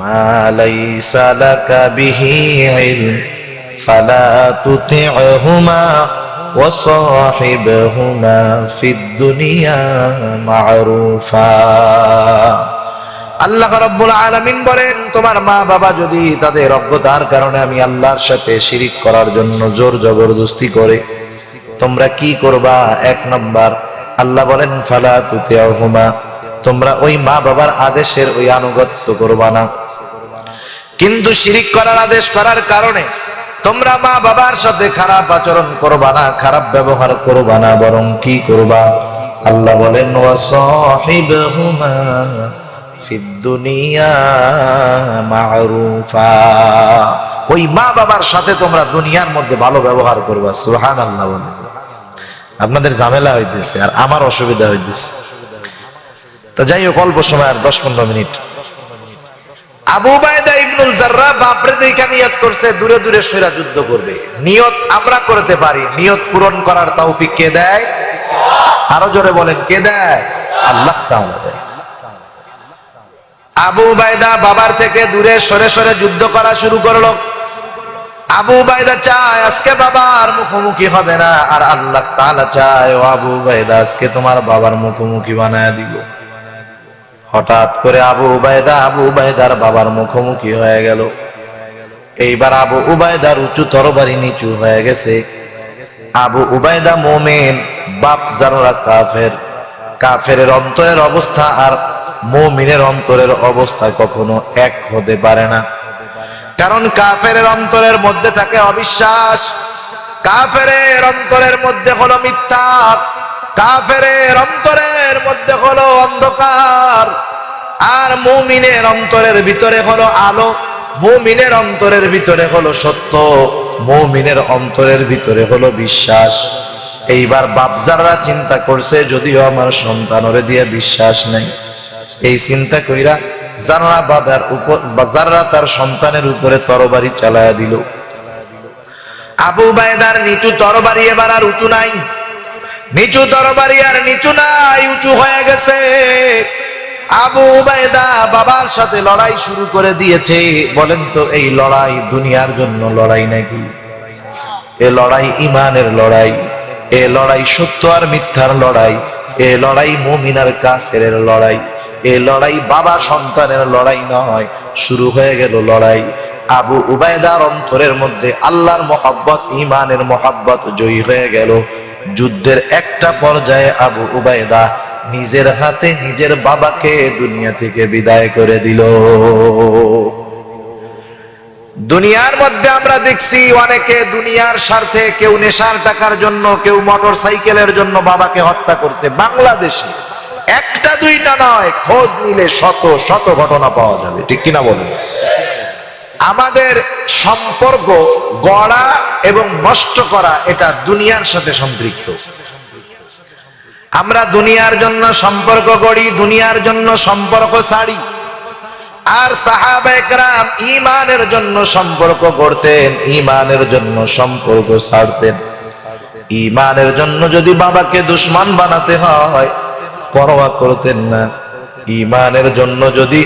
মা লাইসা লাকা বিহি ইলম ফালা তুতি'হুমা ওয়া সাহিবহুমা ফিদ দুনিয়া মা'রুফা। আল্লাহ রাব্বুল আলামিন বলেন, তোমার মা বাবা যদি তাদের অজ্ঞতার কারণে আমি আল্লাহর সাথে শিরিক করার জন্য জোর জবরদস্তি করে, তোমরা কি করবা? 1 নাম্বার, আল্লাহ বলেন ফালা তুতি'হুমা, তোমরা ওই মা বাবার আদেশের ওই আনুগত্য করবা না। কিন্তু শিরিক করার আদেশ করার কারণে তোমরা মা বাবার সাথে খারাপ আচরণ করবা না, খারাপ ব্যবহার করবা না, বরং কি করবা? আল্লাহ বলেন ওয়া সাহিবহুমা ফিদ দুনিয়া মা'রুফা, ওই মা বাবার সাথে তোমরা দুনিয়ার মধ্যে ভালো ব্যবহার করবা। সুবহানাল্লাহ। আপনাদের ঝামেলা হইতেছে আর আমার অসুবিধা হইতেছে। তো যাই হোক, অল্প সময়, আর 10-15 মিনিট। আবু উবাইদা ইবনুল জাররাহ বাপরে দেখা নিয়ত করছে দূরে দূরে সৈরা যুদ্ধ করবে। নিয়ত আমরা করতে পারি, নিয়ত পূরণ করার তৌফিক কে দেয়? আরো জোরে বলেন, কে দেয়? আল্লাহ তাআলা দেয়। আবু উবাইদা বাবার থেকে দূরে সরে সরে যুদ্ধ করা শুরু করলো। আবু উবাইদা চায় আজকে বাবার মুখোমুখি হবে না, আর আল্লাহ তাআলা চায় ও আবু উবাইদা আজকে তোমার বাবার মুখোমুখি বানায় দিব। হঠাৎ করে আবু উবাইদার বাবার মুখোমুখি হয়ে গেল। এইবার আবু উবাইদার উঁচু তরবারি নিচু হয়ে গেছে। আবু উবাইদা মুমিন, বাপ জাররাহ কাফের। কাফেরের অন্তরের অবস্থা আর মুমিনের অন্তরের অবস্থা কখনো এক হতে পারে না। কারণ কাফের অন্তরের মধ্যে থাকে অবিশ্বাস, কাফের অন্তরের মধ্যে হলো মিথ্যা, কাফের অন্তরের মধ্যে হলো অন্ধকার, আর মুমিনের অন্তরের ভিতরে হলো আলো, মুমিনের অন্তরের ভিতরে হলো সত্য, মুমিনের অন্তরের ভিতরে হলো বিশ্বাস। এইবার বাপজাররা চিন্তা করছে, যদিও আমার সন্তানরে দিয়ে বিশ্বাস নাই, এই চিন্তা কইরা জাররা বাবার উপর, জাররা তার সন্তানের উপরে তরবারি চালায়া দিল। আবু উবাইদার নিচু তরবারি এবার আর উঁচু নাই, নিচু তরবারি আর নিচু নাই, উঁচু হয়ে গেছে। আবু উবাইদা বাবার সাথে লড়াই শুরু করে দিয়েছে। বলেন তো, এই লড়াই দুনিয়ার জন্য লড়াই নাকি? এ লড়াই ইমানের লড়াই, এ লড়াই সত্য আর মিথ্যার লড়াই, এ লড়াই মুমিন আর কাফেরের লড়াই, এ লড়াই বাবা সন্তানের লড়াই নয়। শুরু হয়ে গেল লড়াই। আবু উবাইদার অন্তরের মধ্যে আল্লাহর মহব্বত, ইমানের মহব্বত জয়ী হয়ে গেল। যুদ্ধের একটা পর্যায়ে আবু উবাইদা নিজের হাতে নিজের বাবাকে দুনিয়া থেকে বিদায় করে দিল। দুনিয়ার মধ্যে আমরা দেখছি অনেকে দুনিয়ার স্বার্থে, কেউ নেশার টাকার জন্য, কেউ মোটর সাইকেলের জন্য বাবাকে হত্যা করছে। বাংলাদেশে একটা দুইটা নয়, খোঁজ নিলে শত শত ঘটনা পাওয়া যাবে, ঠিক কিনা বলেন? আমাদের সম্পর্ক গড়া এবং নষ্ট করা এটা দুনিয়ার সাথে সম্পৃক্ত। আমরা দুনিয়ার জন্য সম্পর্ক গড়ি, দুনিয়ার জন্য সম্পর্ক ছাড়ি। আর সাহাবায়ে কেরাম ঈমানের জন্য সম্পর্ক গড়তেন, ঈমানের জন্য সম্পর্ক ছাড়তেন। ঈমানের জন্য যদি বাবাকে দুশমন বানাতে হয় পরোয়া করতেন না, ঈমানের জন্য যদি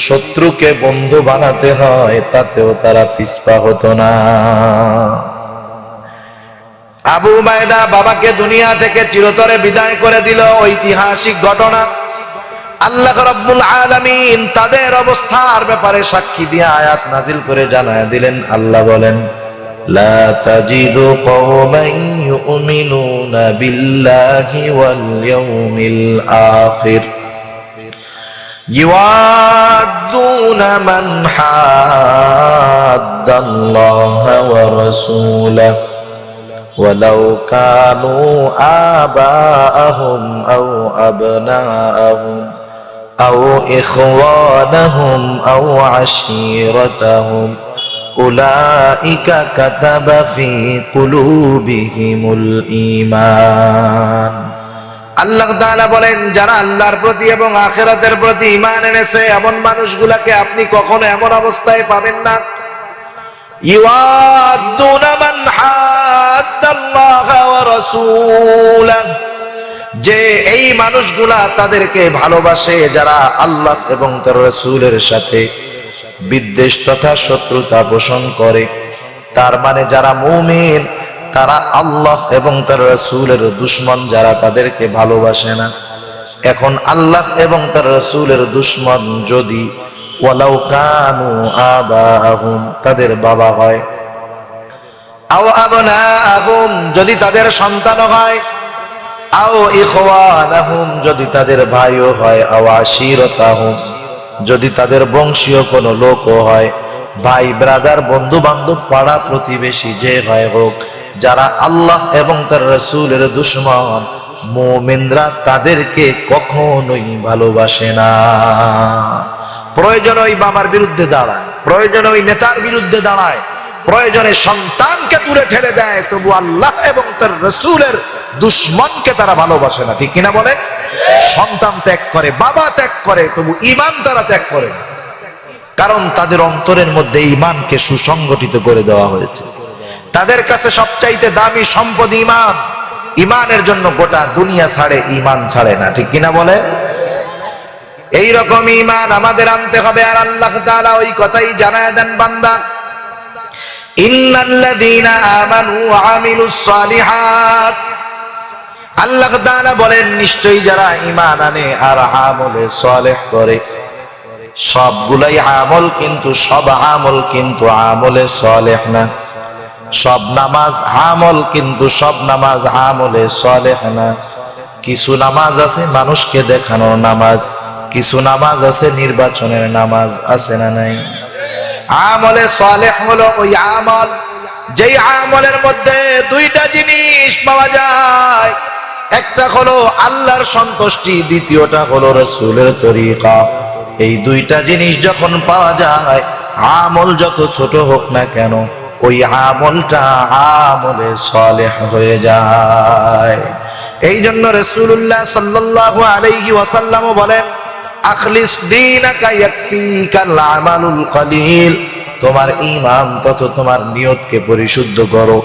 শত্রুকে বন্ধু বানাতে হয় তাতেও তারা পিছপা হতো না। আবু উবাইদা বাবাকে দুনিয়া থেকে চিরতরে বিদায় করে দিল, ঐতিহাসিক ঘটনা। আল্লাহ রাব্বুল আলামিন তাদের অবস্থার ব্যাপারে সাক্ষী দিয়ে আয়াত নাজিল করে জানায় দিলেন। আল্লাহ বলেন, লা তাজিদু কওমান ইউমিনুনা বিল্লাহি ওয়াল ইয়াউমিল আখির ইউআদ্দুনা মান হাদ্দাল্লাহা ওয়া রাসূলাহু ওয়ালাউ কানু আবাআহুম আও আবনাআহুম আও ইখওয়ানাহুম আও আশীরাতাহুম উলাইকা কাতাবা ফি কুলুবিহিমুল ঈমান। আল্লাহ তাআলা বলেন, যারা আল্লাহর প্রতি এবং আখিরাতের প্রতি ঈমান এনেছে এমন মানুষগুলোকে আপনি কখনো এমন অবস্থায় পাবেন না, ইউআদ্দুনা মান হাদ্দাল্লাহা ওয়া রাসূলাহু, যে এই মানুষগুলা তাদেরকে ভালোবাসে যারা আল্লাহ এবং তার রাসূলের সাথে বিদ্বেষ তথা শত্রুতা পোষণ করে। তার মানে যারা মুমিন তারা আল্লাহ এবং তার রাসূলের দুশমন, যারা তাদেরকে ভালোবাসে না। এখন আল্লাহ এবং তার রাসূলের দুশমন যদি ওয়ালাউ কানু আবাহুম, তাদের বাবা হয়, আও আবনাহুম, যদি তাদের সন্তান হয়, আও ইখওয়ানাহুম, যদি তাদের ভাইও হয়, আও আশীরাতাহুম, যদি তাদের বংশীয় কোনো লোকও হয়, ভাই ব্রাদার বন্ধু বান্ধব পাড়া প্রতিবেশী যে হয় হোক, যারা আল্লাহ এবং তার রাসূলের দুশমন, মুমিনরা তাদেরকে কখনোই ভালোবাসে না। প্রয়োজন ওই বাবার বিরুদ্ধে দাঁড়ায়, প্রয়োজন ওই নেতার বিরুদ্ধে দাঁড়ায়, প্রয়োজনে সন্তানকে দূরে ঠেলে দেয়, তবু আল্লাহ এবং তার রাসূলের দুশমনকে তারা ভালোবাসে না, ঠিক কিনা বলেন? সন্তান ত্যাগ করে, বাবা ত্যাগ করে, তবু ঈমান তারা ত্যাগ করে না। কারণ তাদের অন্তরের মধ্যে ঈমানকে সুসংগঠিত করে দেওয়া হয়েছে। তাদের কাছে সবচাইতে দামি সম্পদ ঈমান। ঈমানের জন্য গোটা দুনিয়া ছাড়ে, ঈমান ছাড়ে না, ঠিক কিনা বলেন? এই রকম ঈমান আমাদের আনতে হবে। আর আল্লাহ তাআলা ওই কথাই জানায় দেন, বান্দা ইন্নাল্লাযীনা আমানু ওয়া আমিলুস সালিহাত, আল্লাহ তাআলা বলেন নিশ্চয়ই যারা ঈমান আনে আর আমলে সালেহ করে, সবগুলাই আমল কিন্তু সব আমল কিন্তু আমলে সালেহ না। সব নামাজ আমল কিন্তু সব নামাজ আমলে সালেহ না। কিছু নামাজ আছে মানুষকে দেখানোর নামাজ, কিছু নামাজ আছে নির্বাচনের নামাজ, আছে না নাই? আমলে সালেহ হলো ওই আমল যেই আমলের মধ্যে দুইটা জিনিস পাওয়া যায়, একটা হলো আল্লাহর সন্তুষ্টি, দ্বিতীয়টা হলো রাসূলের তরিকা। এই দুইটা জিনিস যখন পাওয়া যায়, আমল যত ছোট হোক না কেন ওই আমলটা আমলে সালেহ হয়ে যায়। এই জন্য রাসূলুল্লাহ সাল্লাল্লাহু আলাইহি ওয়াসাল্লাম বলেন, আখলিস দীনাকা ইয়াকফিকাল আমালুল কলিল, তোমার ঈমান তত তোমার নিয়তকে পরিশুদ্ধ করো,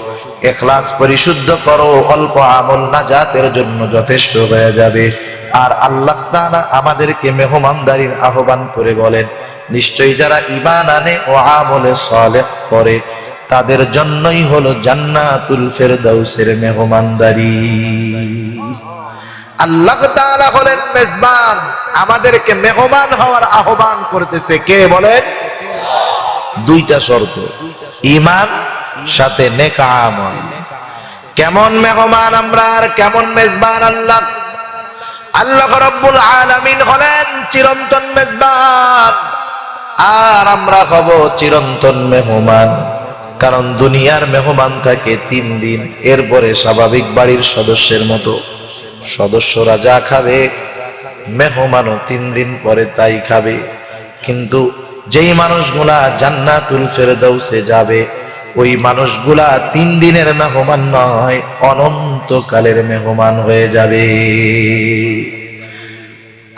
ইখলাস পরিশুদ্ধ করো, অল্প আমল নাজাতের জন্য যথেষ্ট হয়ে যাবে। আর আল্লাহ তাআলা আমাদেরকে মেহমানদারির আহ্বান করে বলেন, নিশ্চয়ই যারা ঈমান আনে ও আমলে সালেহ করে তাদের জন্যই হলো জান্নাতুল ফেরদাউসের মেহমানদারি। আল্লাহ তাআলা হলেন মেজবান, আমাদেরকে মেহমান হওয়ার আহ্বান করতেছে। কে বলেন? দুইটা শর্ত, ঈমান সাথে নেক আমল। কেমন মেহমান আমরা আর কেমন মেজবান আল্লাহ। আল্লাহ রাব্বুল আলামিন হলেন চিরন্তন মেজবান, আর আমরা হব চিরন্তন মেহমান। কারণ দুনিয়ার মেহমান থাকে 3 দিন, এরপরে স্বাভাবিক বাড়ির সদস্যের মতো সদস্যরা যা খাবে মেহমানও 3 দিন পরে তাই খাবে। কিন্তু যেই মানুষগুলা জান্নাতুল ফেরদাউসে যাবে ওই মানুষগুলা 3 দিনের মেহমান নয়, অনন্তকালের মেহমান হয়ে যাবে।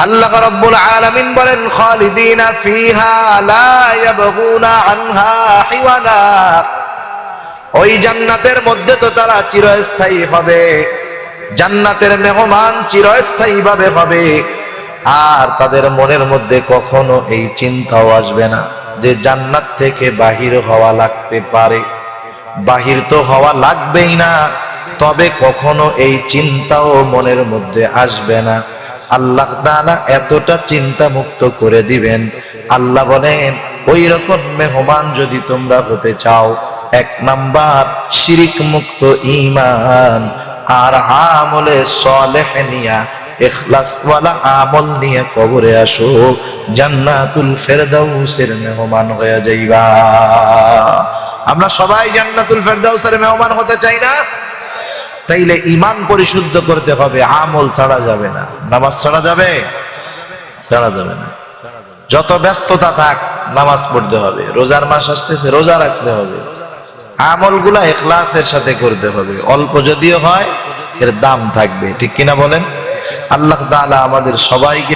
আল্লাহ রাব্বুল আলামিন বলেন খালিদিনা ফিহা লা ইয়াবগুনা আনহা হিওয়ালা। ওই জান্নাতের মধ্যে তো তারা চিরস্থায়ী হবে, জান্নাতের মেহমান চিরস্থায়ী ভাবে হবে। আর তাদের মনের মধ্যে কখনো এই চিন্তাও আসবে না যে জান্নাত থেকে বাহির হওয়া লাগতে পারে। বাহির তো হওয়া লাগবেই না, তবে কখনো এই চিন্তাও মনের মধ্যে আসবে না। আল্লাহ তাআলা এতটা চিন্তা মুক্ত করে দিবেন। আল্লাহ বলেন ওই রকম মেহমান যদি তোমরা হতে চাও, 1 নাম্বার শিরিক মুক্ত ঈমান আর আমলে সালেহ নিয়া, ইখলাস ওয়ালা আমল নিয়ে কবরে আসো, জান্নাতুল ফেরদাউসের মেহমান হয়ে যাইবা। আমরা সবাই জান্নাতুল ফেরদাউসের মেহমান হতে চাই না? তাইলে ঈমান পরিশুদ্ধ করতে হবে, আমল ছাড়া যাবে না। নামাজ ছাড়া যাবে? ছাড়া যাবে না। যত ব্যস্ততা থাক নামাজ পড়তে হবে, রোজার মাস আসতেছে রোজা রাখতে হবে, আমলগুলা ইখলাসের সাথে করতে হবে। অল্প যদিও হয় এর দাম থাকবে, ঠিক কিনা বলেন? আল্লাহ তাআলা আমাদের সবাইকে